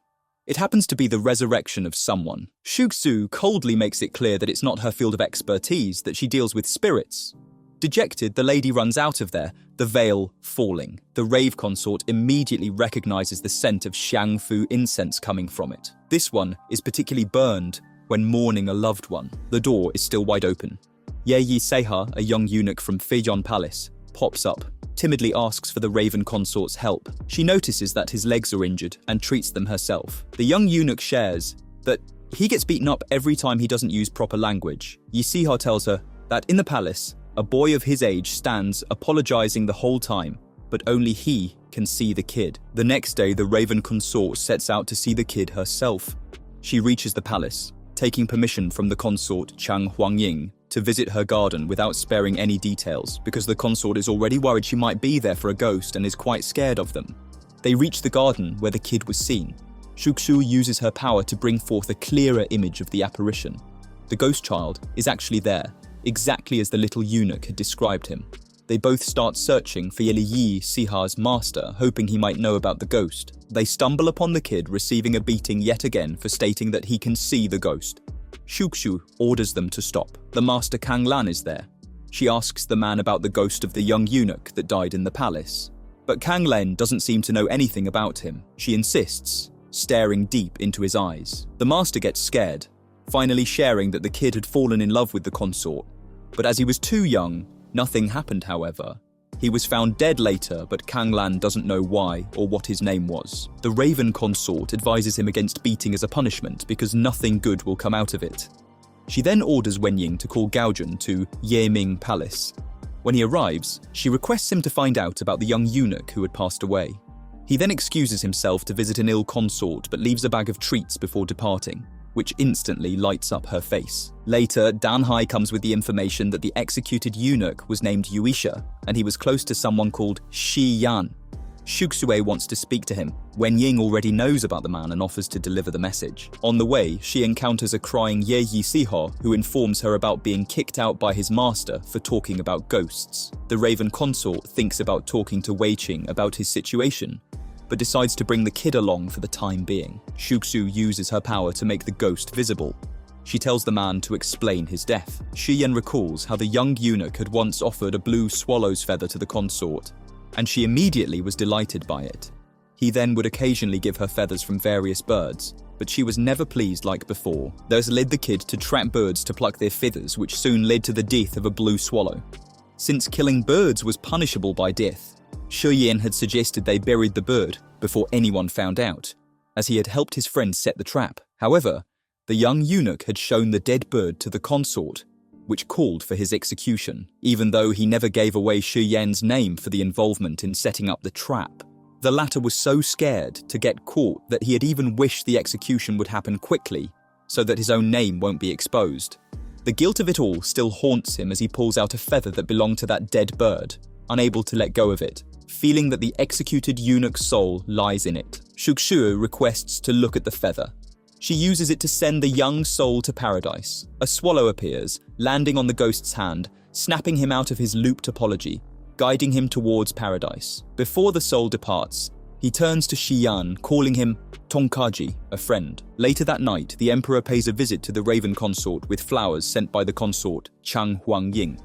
It happens to be the resurrection of someone. Shuxu coldly makes it clear that it's not her field of expertise, that she deals with spirits. Dejected, the lady runs out of there, the veil falling. The rave consort immediately recognizes the scent of Xiangfu incense coming from it. This one is particularly burned when mourning a loved one. The door is still wide open. Yeyi Seha, a young eunuch from Feijon Palace, pops up, timidly asks for the Raven consort's help. She notices that his legs are injured and treats them herself. The young eunuch shares that he gets beaten up every time he doesn't use proper language. Yi Seha tells her that in the palace, a boy of his age stands apologizing the whole time, but only he can see the kid. The next day, the Raven consort sets out to see the kid herself. She reaches the palace, taking permission from the consort Chang Huangying to visit her garden without sparing any details, because the consort is already worried she might be there for a ghost and is quite scared of them. They reach the garden where the kid was seen. Shuxu uses her power to bring forth a clearer image of the apparition. The ghost child is actually there, exactly as the little eunuch had described him. They both start searching for Yi Seha's master, hoping he might know about the ghost. They stumble upon the kid receiving a beating yet again for stating that he can see the ghost. Shuxu orders them to stop. The master Kang Lan is there. She asks the man about the ghost of the young eunuch that died in the palace. But Kang Lan doesn't seem to know anything about him. She insists, staring deep into his eyes. The master gets scared, finally sharing that the kid had fallen in love with the consort. But as he was too young, nothing happened, however. He was found dead later, but Kang Lan doesn't know why or what his name was. The Raven consort advises him against beating as a punishment because nothing good will come out of it. She then orders Wenying to call Gaojun to Yiming Palace. When he arrives, she requests him to find out about the young eunuch who had passed away. He then excuses himself to visit an ill consort but leaves a bag of treats before departing, which instantly lights up her face. Later, Danhai comes with the information that the executed eunuch was named Yuisha, and he was close to someone called Shi Yan. Shuxue wants to speak to him. Wenying already knows about the man and offers to deliver the message. On the way, she encounters a crying Yeyi Seha, who informs her about being kicked out by his master for talking about ghosts. The Raven consort thinks about talking to Wei Qing about his situation, but decides to bring the kid along for the time being. Shuxu uses her power to make the ghost visible. She tells the man to explain his death. Shiyan recalls how the young eunuch had once offered a blue swallow's feather to the consort, and she immediately was delighted by it. He then would occasionally give her feathers from various birds, but she was never pleased like before. This led the kid to trap birds to pluck their feathers, which soon led to the death of a blue swallow. Since killing birds was punishable by death, Shiyan had suggested they buried the bird before anyone found out, as he had helped his friend set the trap. However, the young eunuch had shown the dead bird to the consort, which called for his execution, even though he never gave away Shiyan's name for the involvement in setting up the trap. The latter was so scared to get caught that he had even wished the execution would happen quickly, so that his own name won't be exposed. The guilt of it all still haunts him as he pulls out a feather that belonged to that dead bird, unable to let go of it. feeling that the executed eunuch's soul lies in it. Shukshu requests to look at the feather. She uses it to send the young soul to paradise. A swallow appears, landing on the ghost's hand, snapping him out of his loop topology, guiding him towards paradise. Before the soul departs, he turns to Xian, calling him Tongkaji, a friend. Later that night, the emperor pays a visit to the Raven consort with flowers sent by the consort Chang Huangying.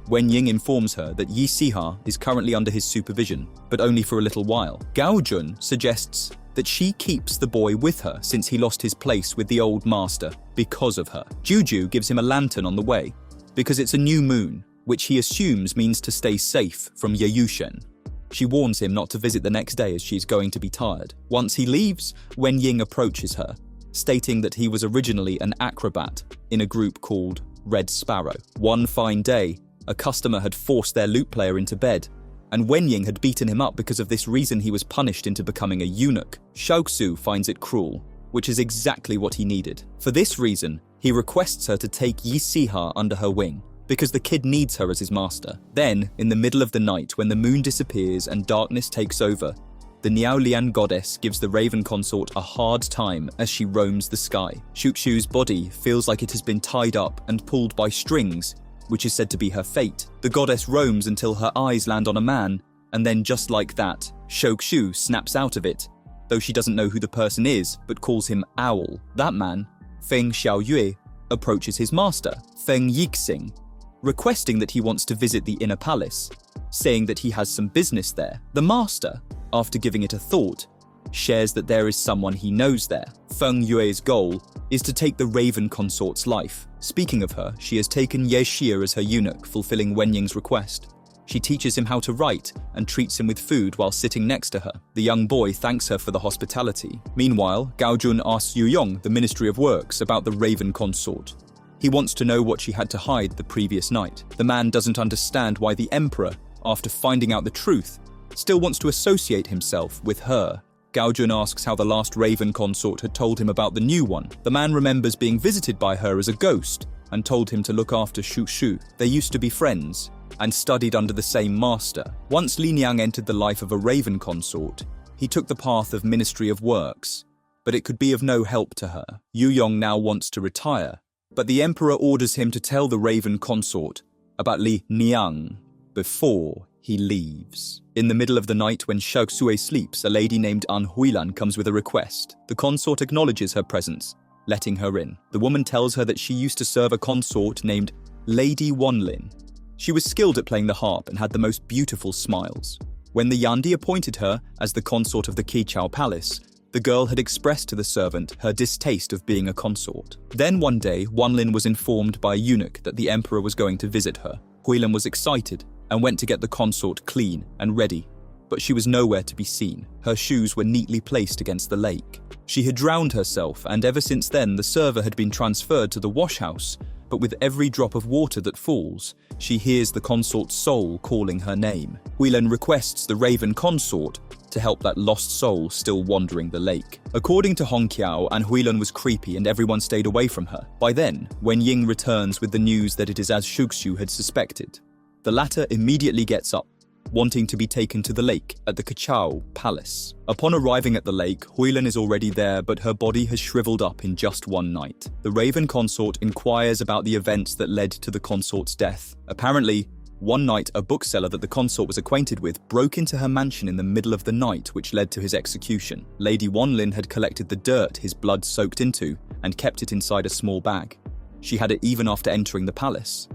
Wenying informs her that Yi Siha is currently under his supervision, but only for a little while. Gao Jun suggests that she keeps the boy with her since he lost his place with the old master because of her. Juju gives him a lantern on the way, because it's a new moon, which he assumes means to stay safe from Yayushen. She warns him not to visit the next day as she's going to be tired. Once he leaves, Wenying approaches her, stating that he was originally an acrobat in a group called Red Sparrow. One fine day, a customer had forced their lute player into bed, and Wenying had beaten him up because of this reason he was punished into becoming a eunuch. Shaoxu finds it cruel, which is exactly what he needed. For this reason, he requests her to take Yi Siha under her wing, because the kid needs her as his master. Then, in the middle of the night when the moon disappears and darkness takes over, the Niaolian goddess gives the Raven consort a hard time as she roams the sky. Shukshu's body feels like it has been tied up and pulled by strings, which is said to be her fate. The goddess roams until her eyes land on a man, and then just like that, Shukshu snaps out of it, though she doesn't know who the person is, but calls him Owl. That man, Feng Xiaoyue, approaches his master, Feng Yixing, requesting that he wants to visit the inner palace, saying that he has some business there. The master, after giving it a thought, shares that there is someone he knows there. Feng Yue's goal is to take the Raven consort's life. Speaking of her, she has taken Ye Xie as her eunuch, fulfilling Wenying's request. She teaches him how to write and treats him with food while sitting next to her. The young boy thanks her for the hospitality. Meanwhile, Gao Jun asks Yu Yong, the Ministry of Works, about the Raven consort. He wants to know what she had to hide the previous night. The man doesn't understand why the emperor, after finding out the truth, still wants to associate himself with her. Gao Jun asks how the last Raven consort had told him about the new one. The man remembers being visited by her as a ghost and told him to look after Shu. They used to be friends and studied under the same master. Once Li Niang entered the life of a Raven consort, he took the path of Ministry of Works, but it could be of no help to her. Yu Yong now wants to retire, but the emperor orders him to tell the Raven consort about Li Niang before he leaves. In the middle of the night when Shaoxue sleeps, a lady named An Huilan comes with a request. The consort acknowledges her presence, letting her in. The woman tells her that she used to serve a consort named Lady Wanlin. She was skilled at playing the harp and had the most beautiful smiles. When the Yandi appointed her as the consort of the Qichao Palace, the girl had expressed to the servant her distaste of being a consort. Then one day, Wanlin was informed by a eunuch that the emperor was going to visit her. Huilan was excited and went to get the consort clean and ready, but she was nowhere to be seen. Her shoes were neatly placed against the lake. She had drowned herself, and ever since then the server had been transferred to the washhouse, but with every drop of water that falls, she hears the consort's soul calling her name. Huilan requests the Raven consort to help that lost soul still wandering the lake. According to Hongqiao, An Huilan was creepy and everyone stayed away from her. By then, Wenying returns with the news that it is as Shuxu had suspected. The latter immediately gets up, wanting to be taken to the lake at the Qichao Palace. Upon arriving at the lake, Huilan is already there, but her body has shriveled up in just one night. The Raven consort inquires about the events that led to the consort's death. Apparently, one night a bookseller that the consort was acquainted with broke into her mansion in the middle of the night, which led to his execution. Lady Wanlin had collected the dirt his blood soaked into and kept it inside a small bag. She had it even after entering the palace.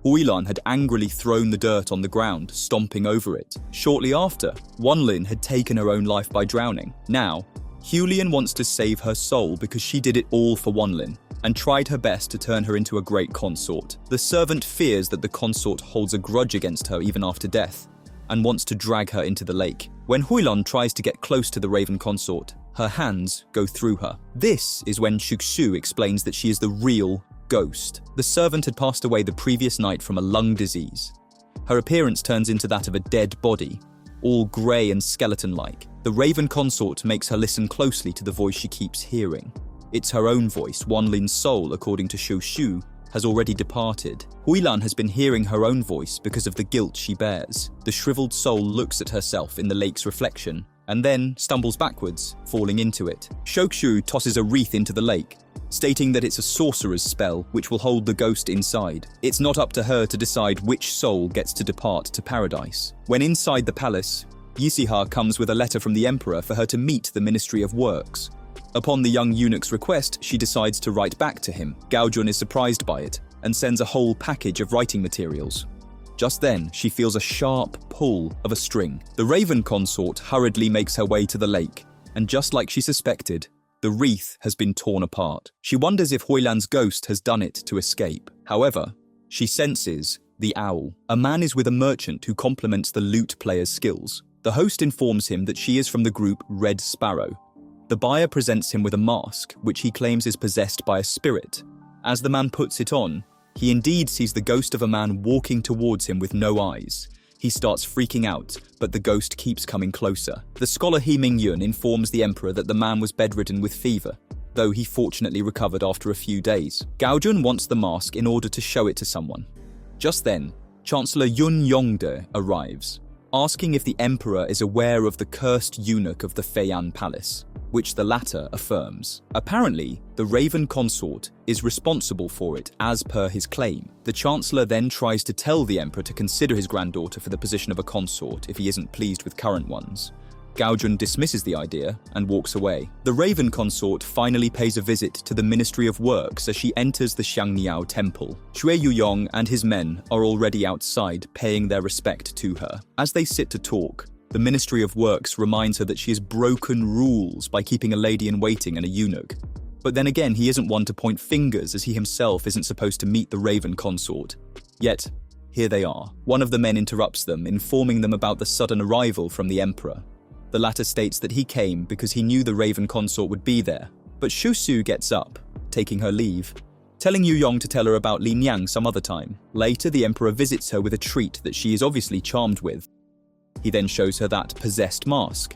Huilan had angrily thrown the dirt on the ground, stomping over it. Shortly after, Wanlin had taken her own life by drowning. Now, Hulian wants to save her soul because she did it all for Wanlin and tried her best to turn her into a great consort. The servant fears that the consort holds a grudge against her even after death and wants to drag her into the lake. When Huilan tries to get close to the Raven consort, her hands go through her. This is when Shuxu explains that she is the real ghost. The servant had passed away the previous night from a lung disease. Her appearance turns into that of a dead body, all grey and skeleton-like. The Raven consort makes her listen closely to the voice she keeps hearing. It's her own voice. Wanlin's soul, according to Shu, has already departed. Huilan has been hearing her own voice because of the guilt she bears. The shriveled soul looks at herself in the lake's reflection and then stumbles backwards, falling into it. Shokshu tosses a wreath into the lake, stating that it's a sorcerer's spell which will hold the ghost inside. It's not up to her to decide which soul gets to depart to paradise. When inside the palace, Yisiha comes with a letter from the emperor for her to meet the Ministry of Works. Upon the young eunuch's request, she decides to write back to him. Gaojun is surprised by it and sends a whole package of writing materials. Just then, she feels a sharp pull of a string. The raven consort hurriedly makes her way to the lake, and just like she suspected, the wreath has been torn apart. She wonders if Huilan's ghost has done it to escape. However, she senses the owl. A man is with a merchant who compliments the lute player's skills. The host informs him that she is from the group Red Sparrow. The buyer presents him with a mask, which he claims is possessed by a spirit. As the man puts it on, he indeed sees the ghost of a man walking towards him with no eyes. He starts freaking out, but the ghost keeps coming closer. The scholar He Mingyun informs the emperor that the man was bedridden with fever, though he fortunately recovered after a few days. Gaojun wants the mask in order to show it to someone. Just then, Chancellor Yun Yongde arrives, asking if the emperor is aware of the cursed eunuch of the Feian Palace, which the latter affirms. Apparently, the Raven Consort is responsible for it as per his claim. The Chancellor then tries to tell the Emperor to consider his granddaughter for the position of a consort if he isn't pleased with current ones. Gaojun dismisses the idea and walks away. The Raven Consort finally pays a visit to the Ministry of Works as she enters the Xiangniao Temple. Xue Yuyong and his men are already outside paying their respect to her. As they sit to talk, the Ministry of Works reminds her that she has broken rules by keeping a lady in waiting and a eunuch. But then again, he isn't one to point fingers as he himself isn't supposed to meet the Raven Consort. Yet, here they are. One of the men interrupts them, informing them about the sudden arrival from the Emperor. The latter states that he came because he knew the Raven Consort would be there. But Shu Su gets up, taking her leave, telling Yu Yong to tell her about Li Niang some other time. Later, the Emperor visits her with a treat that she is obviously charmed with. He then shows her that possessed mask.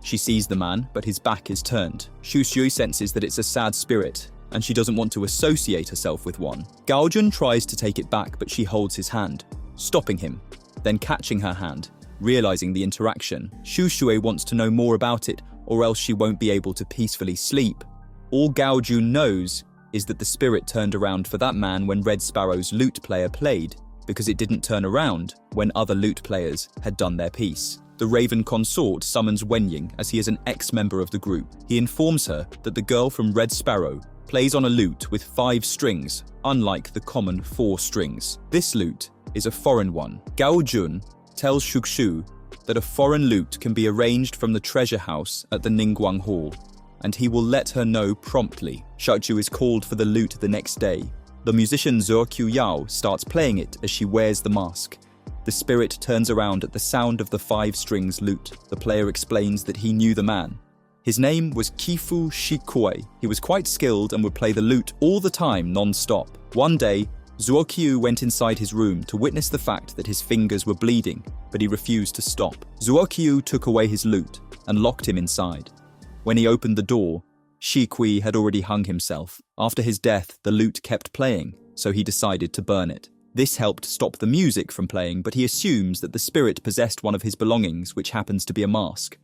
She sees the man, but his back is turned. Shu Shui senses that it's a sad spirit, and she doesn't want to associate herself with one. Gaojun tries to take it back, but she holds his hand, stopping him, then catching her hand. Realizing the interaction, Shu Shui wants to know more about it, or else she won't be able to peacefully sleep. All Gaojun knows is that the spirit turned around for that man when Red Sparrow's lute player played, because it didn't turn around when other lute players had done their piece. The Raven Consort summons Wenying as he is an ex-member of the group. He informs her that the girl from Red Sparrow plays on a lute with 5 strings, unlike the common 4 strings. This lute is a foreign one. Gao Jun tells Shukshu that a foreign lute can be arranged from the treasure house at the Ningguang Hall, and he will let her know promptly. Shaochu is called for the lute the next day. The musician Zhou Qiu Yao starts playing it as she wears the mask. The spirit turns around at the sound of the 5 strings lute. The player explains that he knew the man. His name was Qifu Shikuei. He was quite skilled and would play the lute all the time non-stop. One day, Zhou Qiu went inside his room to witness the fact that his fingers were bleeding, but he refused to stop. Zhou Qiu took away his lute and locked him inside. When he opened the door, Shikui had already hung himself. After his death, the lute kept playing, so he decided to burn it. This helped stop the music from playing, but he assumes that the spirit possessed one of his belongings, which happens to be a mask.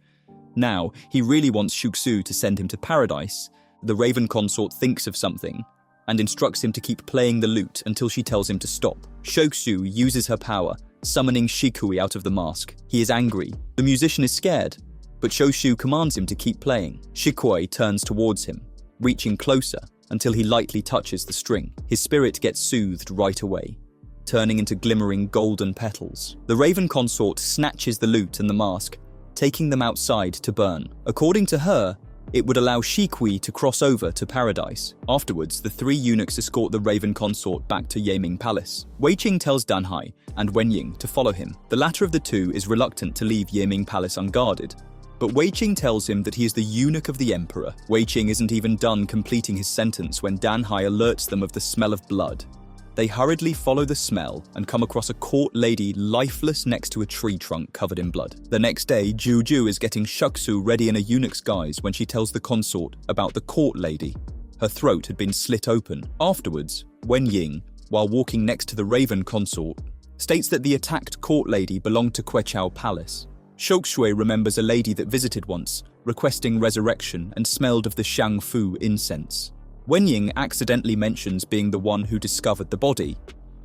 Now, he really wants Shuksu to send him to paradise. The Raven Consort thinks of something and instructs him to keep playing the lute until she tells him to stop. Shoksu uses her power, summoning Shikui out of the mask. He is angry. The musician is scared, but Shoshu commands him to keep playing. Shikui turns towards him, reaching closer until he lightly touches the string. His spirit gets soothed right away, turning into glimmering golden petals. The Raven Consort snatches the lute and the mask, taking them outside to burn. According to her, it would allow Shikui to cross over to paradise. Afterwards, the 3 eunuchs escort the Raven Consort back to Yiming Palace. Weiqing tells Danhai and Wenying to follow him. The latter of the two is reluctant to leave Yiming Palace unguarded, but Weiqing tells him that he is the eunuch of the emperor. Weiqing isn't even done completing his sentence when Danhai alerts them of the smell of blood. They hurriedly follow the smell and come across a court lady lifeless next to a tree trunk covered in blood. The next day, Juju is getting Shuksu ready in a eunuch's guise when she tells the consort about the court lady. Her throat had been slit open. Afterwards, Wenying while walking next to the Raven consort, states that the attacked court lady belonged to Quechao Palace. Shokushui remembers a lady that visited once, requesting resurrection and smelled of the Shangfu incense. Wenying accidentally mentions being the one who discovered the body,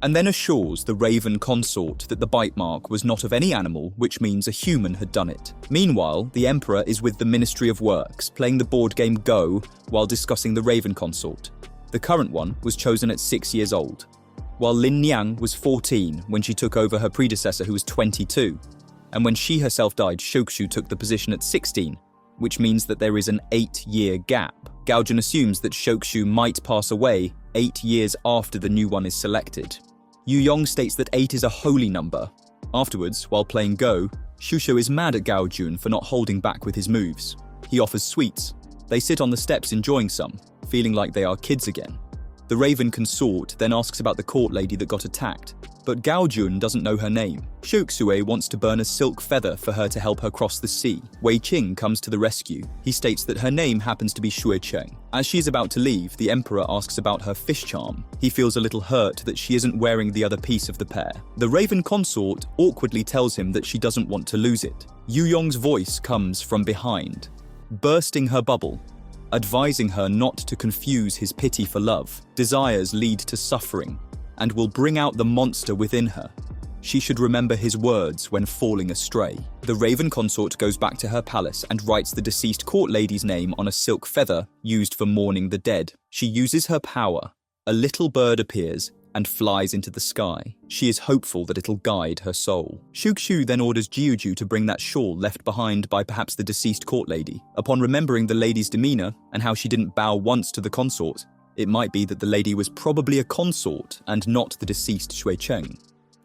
and then assures the Raven consort that the bite mark was not of any animal, which means a human had done it. Meanwhile, the Emperor is with the Ministry of Works, playing the board game Go while discussing the Raven consort. The current one was chosen at 6 years old, while Lin Niang was 14 when she took over her predecessor who was 22, and when she herself died, Shokushu took the position at 16, which means that there is an 8-year gap. Gaojun assumes that Shokushu might pass away 8 years after the new one is selected. Yu Yong states that 8 is a holy number. Afterwards, while playing Go, Shusho is mad at Gaojun for not holding back with his moves. He offers sweets. They sit on the steps enjoying some, feeling like they are kids again. The Raven consort then asks about the court lady that got attacked, but Gaojun doesn't know her name. Shokusue wants to burn a silk feather for her to help her cross the sea. Wei Qing comes to the rescue. He states that her name happens to be Xue Cheng. As she is about to leave, the Emperor asks about her fish charm. He feels a little hurt that she isn't wearing the other piece of the pair. The Raven consort awkwardly tells him that she doesn't want to lose it. Yu Yong's voice comes from behind, bursting her bubble, advising her not to confuse his pity for love. Desires lead to suffering and will bring out the monster within her. She should remember his words when falling astray. The Raven consort goes back to her palace and writes the deceased court lady's name on a silk feather used for mourning the dead. She uses her power. A little bird appears and flies into the sky. She is hopeful that it'll guide her soul. Shukshu then orders Jiuju to bring that shawl left behind by perhaps the deceased court lady. Upon remembering the lady's demeanor and how she didn't bow once to the consort, it might be that the lady was probably a consort and not the deceased Xue Cheng.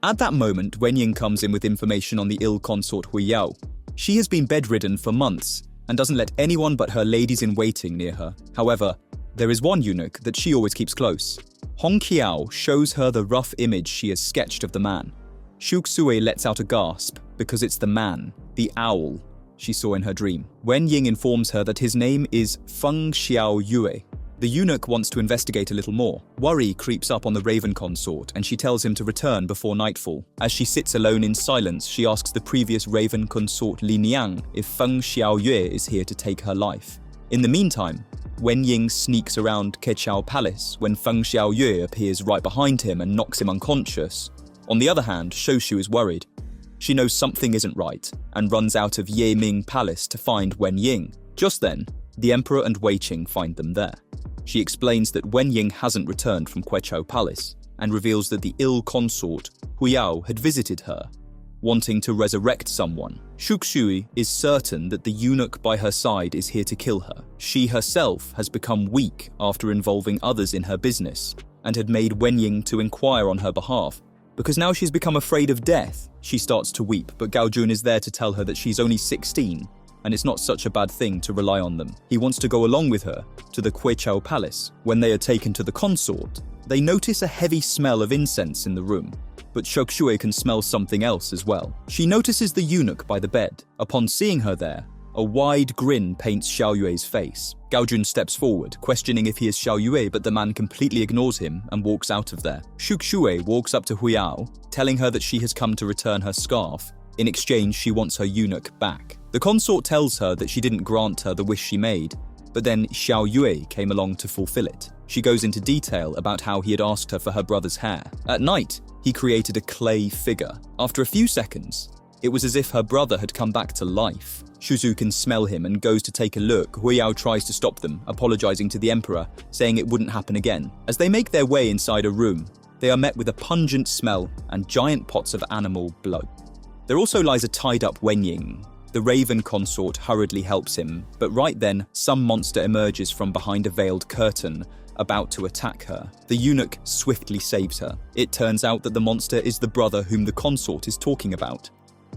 At that moment, Wenying comes in with information on the ill consort Hui Yao. She has been bedridden for months and doesn't let anyone but her ladies-in-waiting near her. However, there is one eunuch that she always keeps close. Hong Qiao shows her the rough image she has sketched of the man. Shuksue lets out a gasp because it's the man, the owl, she saw in her dream. Wenying informs her that his name is Feng Xiao Yue. The eunuch wants to investigate a little more. Worry creeps up on the Raven consort and she tells him to return before nightfall. As she sits alone in silence, she asks the previous Raven consort Li Niang if Feng Xiao Yue is here to take her life. In the meantime, Wenying sneaks around Quechao Palace when Feng Xiao Yue appears right behind him and knocks him unconscious. On the other hand, Shoshu is worried. She knows something isn't right and runs out of Yeming Palace to find Wenying. Just then, the Emperor and Wei Qing find them there. She explains that Wenying hasn't returned from Quechao Palace and reveals that the ill consort Huyao had visited her, wanting to resurrect someone. Shukshui is certain that the eunuch by her side is here to kill her. She herself has become weak after involving others in her business and had made Wenying to inquire on her behalf. Because now she's become afraid of death, she starts to weep, but Gaojun is there to tell her that she's only 16 and it's not such a bad thing to rely on them. He wants to go along with her to the Quechao Palace. When they are taken to the consort, they notice a heavy smell of incense in the room, but Shokusue can smell something else as well. She notices the eunuch by the bed. Upon seeing her there, a wide grin paints Xiaoyue's face. Gaojun steps forward, questioning if he is Xiaoyue, but the man completely ignores him and walks out of there. Shuksue walks up to Huyao, telling her that she has come to return her scarf. In exchange, she wants her eunuch back. The consort tells her that she didn't grant her the wish she made, but then Xiaoyue came along to fulfill it. She goes into detail about how he had asked her for her brother's hair. At night, he created a clay figure. After a few seconds, it was as if her brother had come back to life. Shuzu can smell him and goes to take a look. Huyao tries to stop them, apologizing to the Emperor, saying it wouldn't happen again. As they make their way inside a room, they are met with a pungent smell and giant pots of animal blood. There also lies a tied-up Wenying. The Raven consort hurriedly helps him, but right then, some monster emerges from behind a veiled curtain, about to attack her. The eunuch swiftly saves her. It turns out that the monster is the brother whom the consort is talking about.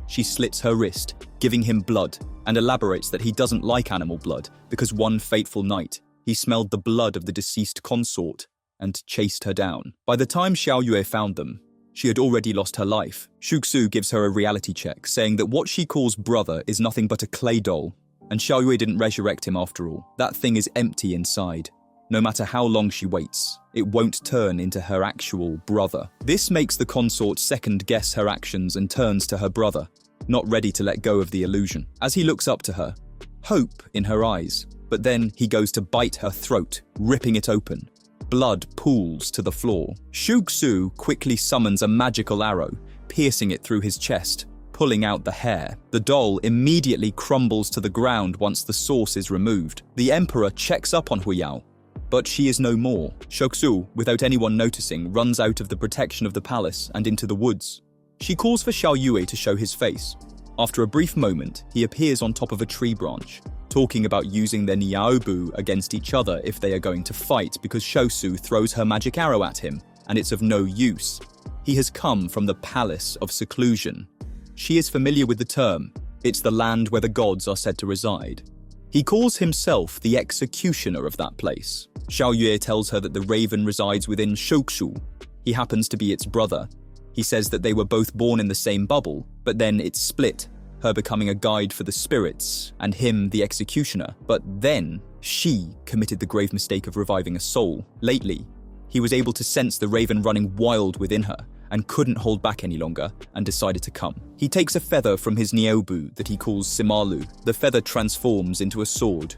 She slits her wrist, giving him blood, and elaborates that he doesn't like animal blood because one fateful night, he smelled the blood of the deceased consort and chased her down. By the time Xiaoyue found them, she had already lost her life. Shuksu gives her a reality check, saying that what she calls brother is nothing but a clay doll, and Xiaoyue didn't resurrect him after all. That thing is empty inside. No matter how long she waits, it won't turn into her actual brother. This makes the consort second-guess her actions and turns to her brother, not ready to let go of the illusion. As he looks up to her, hope in her eyes, but then he goes to bite her throat, ripping it open. Blood pools to the floor. Shugsu quickly summons a magical arrow, piercing it through his chest, pulling out the hair. The doll immediately crumbles to the ground once the source is removed. The emperor checks up on Huyao, but she is no more. Shugsu, without anyone noticing, runs out of the protection of the palace and into the woods. She calls for Xiao Yue to show his face. After a brief moment, he appears on top of a tree branch, talking about using their Niaobu against each other if they are going to fight because Shosu throws her magic arrow at him, and it's of no use. He has come from the Palace of Seclusion. She is familiar with the term. It's the land where the gods are said to reside. He calls himself the executioner of that place. Xiao Yue tells her that the raven resides within Shokushu. He happens to be its brother. He says that they were both born in the same bubble, but then it split, her becoming a guide for the spirits, and him the executioner. But then, she committed the grave mistake of reviving a soul. Lately, he was able to sense the raven running wild within her, and couldn't hold back any longer, and decided to come. He takes a feather from his Niobu that he calls Simalu. The feather transforms into a sword.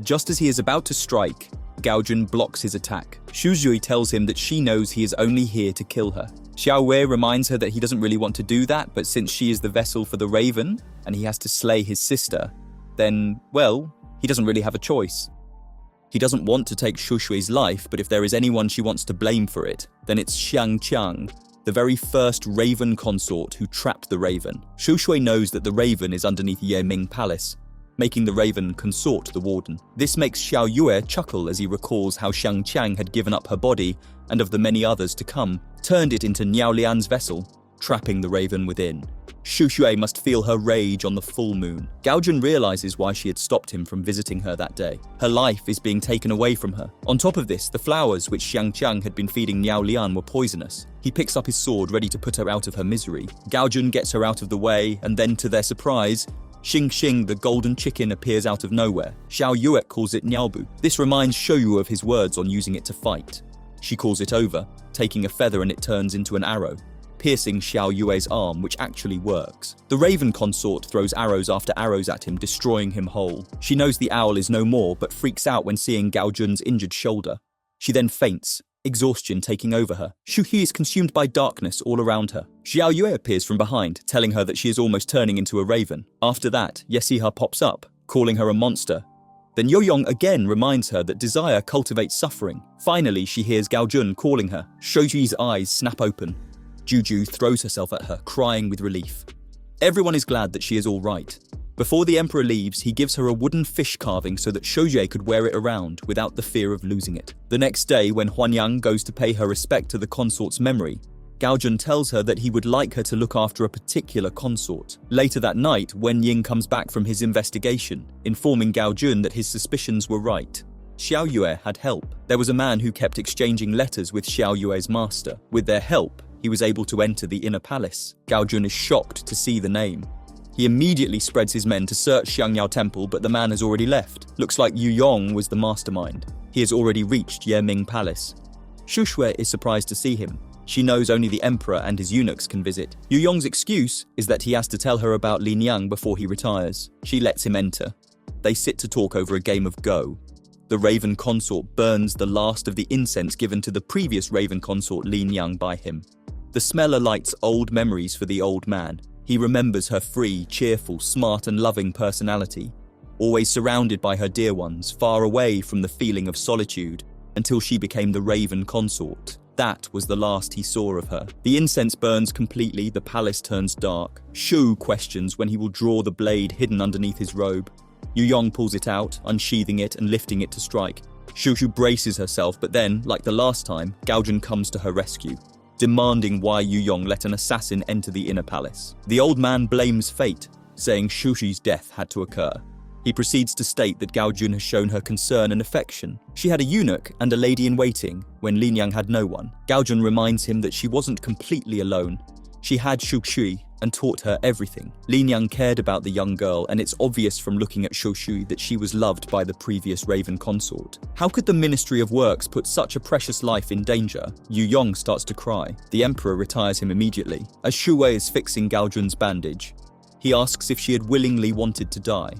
Just as he is about to strike, Gaojun blocks his attack. Shuzhui tells him that she knows he is only here to kill her. Xiao Wei reminds her that he doesn't really want to do that, but since she is the vessel for the raven, and he has to slay his sister, then, well, he doesn't really have a choice. He doesn't want to take Shushui's life, but if there is anyone she wants to blame for it, then it's Xiang Qiang, the very first raven consort who trapped the raven. Shushui knows that the raven is underneath Yeming Palace, making the raven consort the warden. This makes Xiao Yue chuckle as he recalls how Xiang Qiang had given up her body, and of the many others to come, turned it into Niao Lian's vessel, trapping the raven within. Shushui must feel her rage on the full moon. Gaojun realizes why she had stopped him from visiting her that day. Her life is being taken away from her. On top of this, the flowers which Xiang Qiang had been feeding Niao Lian were poisonous. He picks up his sword ready to put her out of her misery. Gaojun gets her out of the way, and then to their surprise, Xing Xing, the golden chicken, appears out of nowhere. Xiao Yue calls it Niaobu. This reminds Shoyu of his words on using it to fight. She calls it over, taking a feather, and it turns into an arrow, piercing Xiao Yue's arm, which actually works. The raven consort throws arrows after arrows at him, destroying him whole. She knows the owl is no more, but freaks out when seeing Gaojun's injured shoulder. She then faints, exhaustion taking over her. Shuhi is consumed by darkness all around her. Xiao Yue appears from behind, telling her that she is almost turning into a raven. After that, Yesiha pops up, calling her a monster. Then Yoyong again reminds her that desire cultivates suffering. Finally, she hears Gaojun calling her. Shoji's eyes snap open. Juju throws herself at her, crying with relief. Everyone is glad that she is all right. Before the emperor leaves, he gives her a wooden fish carving so that Shoji could wear it around without the fear of losing it. The next day, when Huanyang goes to pay her respect to the consort's memory, Gaojun tells her that he would like her to look after a particular consort. Later that night, Wen Ying comes back from his investigation, informing Gaojun that his suspicions were right. Xiao Yue had help. There was a man who kept exchanging letters with Xiao Yue's master. With their help, he was able to enter the inner palace. Gaojun is shocked to see the name. He immediately spreads his men to search Xiangyao Temple, but the man has already left. Looks like Yu Yong was the mastermind. He has already reached Yeming Palace. Shushue is surprised to see him. She knows only the emperor and his eunuchs can visit. Yu Yong's excuse is that he has to tell her about Lin Yang before he retires. She lets him enter. They sit to talk over a game of Go. The raven consort burns the last of the incense given to the previous raven consort Lin Yang by him. The smell alights old memories for the old man. He remembers her free, cheerful, smart and loving personality, always surrounded by her dear ones, far away from the feeling of solitude, until she became the raven consort. That was the last he saw of her. The incense burns completely, the palace turns dark. Shu questions when he will draw the blade hidden underneath his robe. Yu Yong pulls it out, unsheathing it and lifting it to strike. Shushu braces herself, but then, like the last time, Gaojun comes to her rescue, demanding why Yu Yong let an assassin enter the inner palace. The old man blames fate, saying Shushi's death had to occur. He proceeds to state that Gaojun has shown her concern and affection. She had a eunuch and a lady-in-waiting when Lin Yang had no one. Gaojun reminds him that she wasn't completely alone. She had Shuxi, and taught her everything. Lin Yang cared about the young girl, and it's obvious from looking at Shou Shui that she was loved by the previous Raven consort. How could the Ministry of Works put such a precious life in danger? Yu Yong starts to cry. The Emperor retires him immediately. As Shu Wei is fixing Gao Jun's bandage, he asks if she had willingly wanted to die.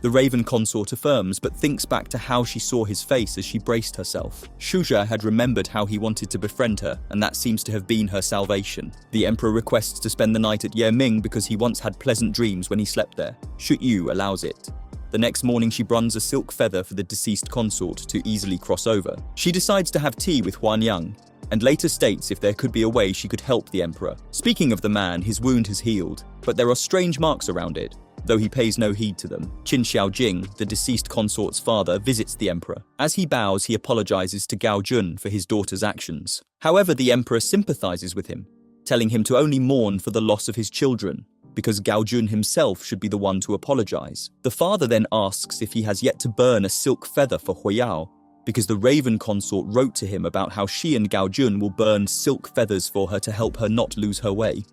The Raven consort affirms, but thinks back to how she saw his face as she braced herself. Shuja had remembered how he wanted to befriend her, and that seems to have been her salvation. The Emperor requests to spend the night at Yeming because he once had pleasant dreams when he slept there. Shu Yu allows it. The next morning she bruns a silk feather for the deceased consort to easily cross over. She decides to have tea with Huan Yang, and later states if there could be a way she could help the Emperor. Speaking of the man, his wound has healed, but there are strange marks around it, though he pays no heed to them. Qin Xiaojing, the deceased consort's father, visits the Emperor. As he bows, he apologizes to Gao Jun for his daughter's actions. However, the Emperor sympathizes with him, telling him to only mourn for the loss of his children, because Gao Jun himself should be the one to apologize. The father then asks if he has yet to burn a silk feather for Huiyao, because the Raven consort wrote to him about how she and Gao Jun will burn silk feathers for her to help her not lose her way.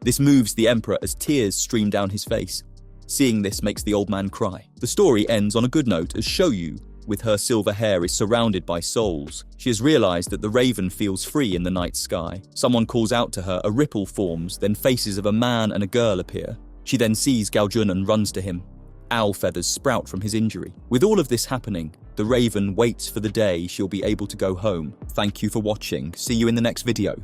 This moves the Emperor as tears stream down his face. Seeing this makes the old man cry. The story ends on a good note as Shou, with her silver hair, is surrounded by souls. She has realized that the raven feels free in the night sky. Someone calls out to her, a ripple forms, then faces of a man and a girl appear. She then sees Gao Jun and runs to him. Owl feathers sprout from his injury. With all of this happening, the raven waits for the day she'll be able to go home. Thank you for watching. See you in the next video.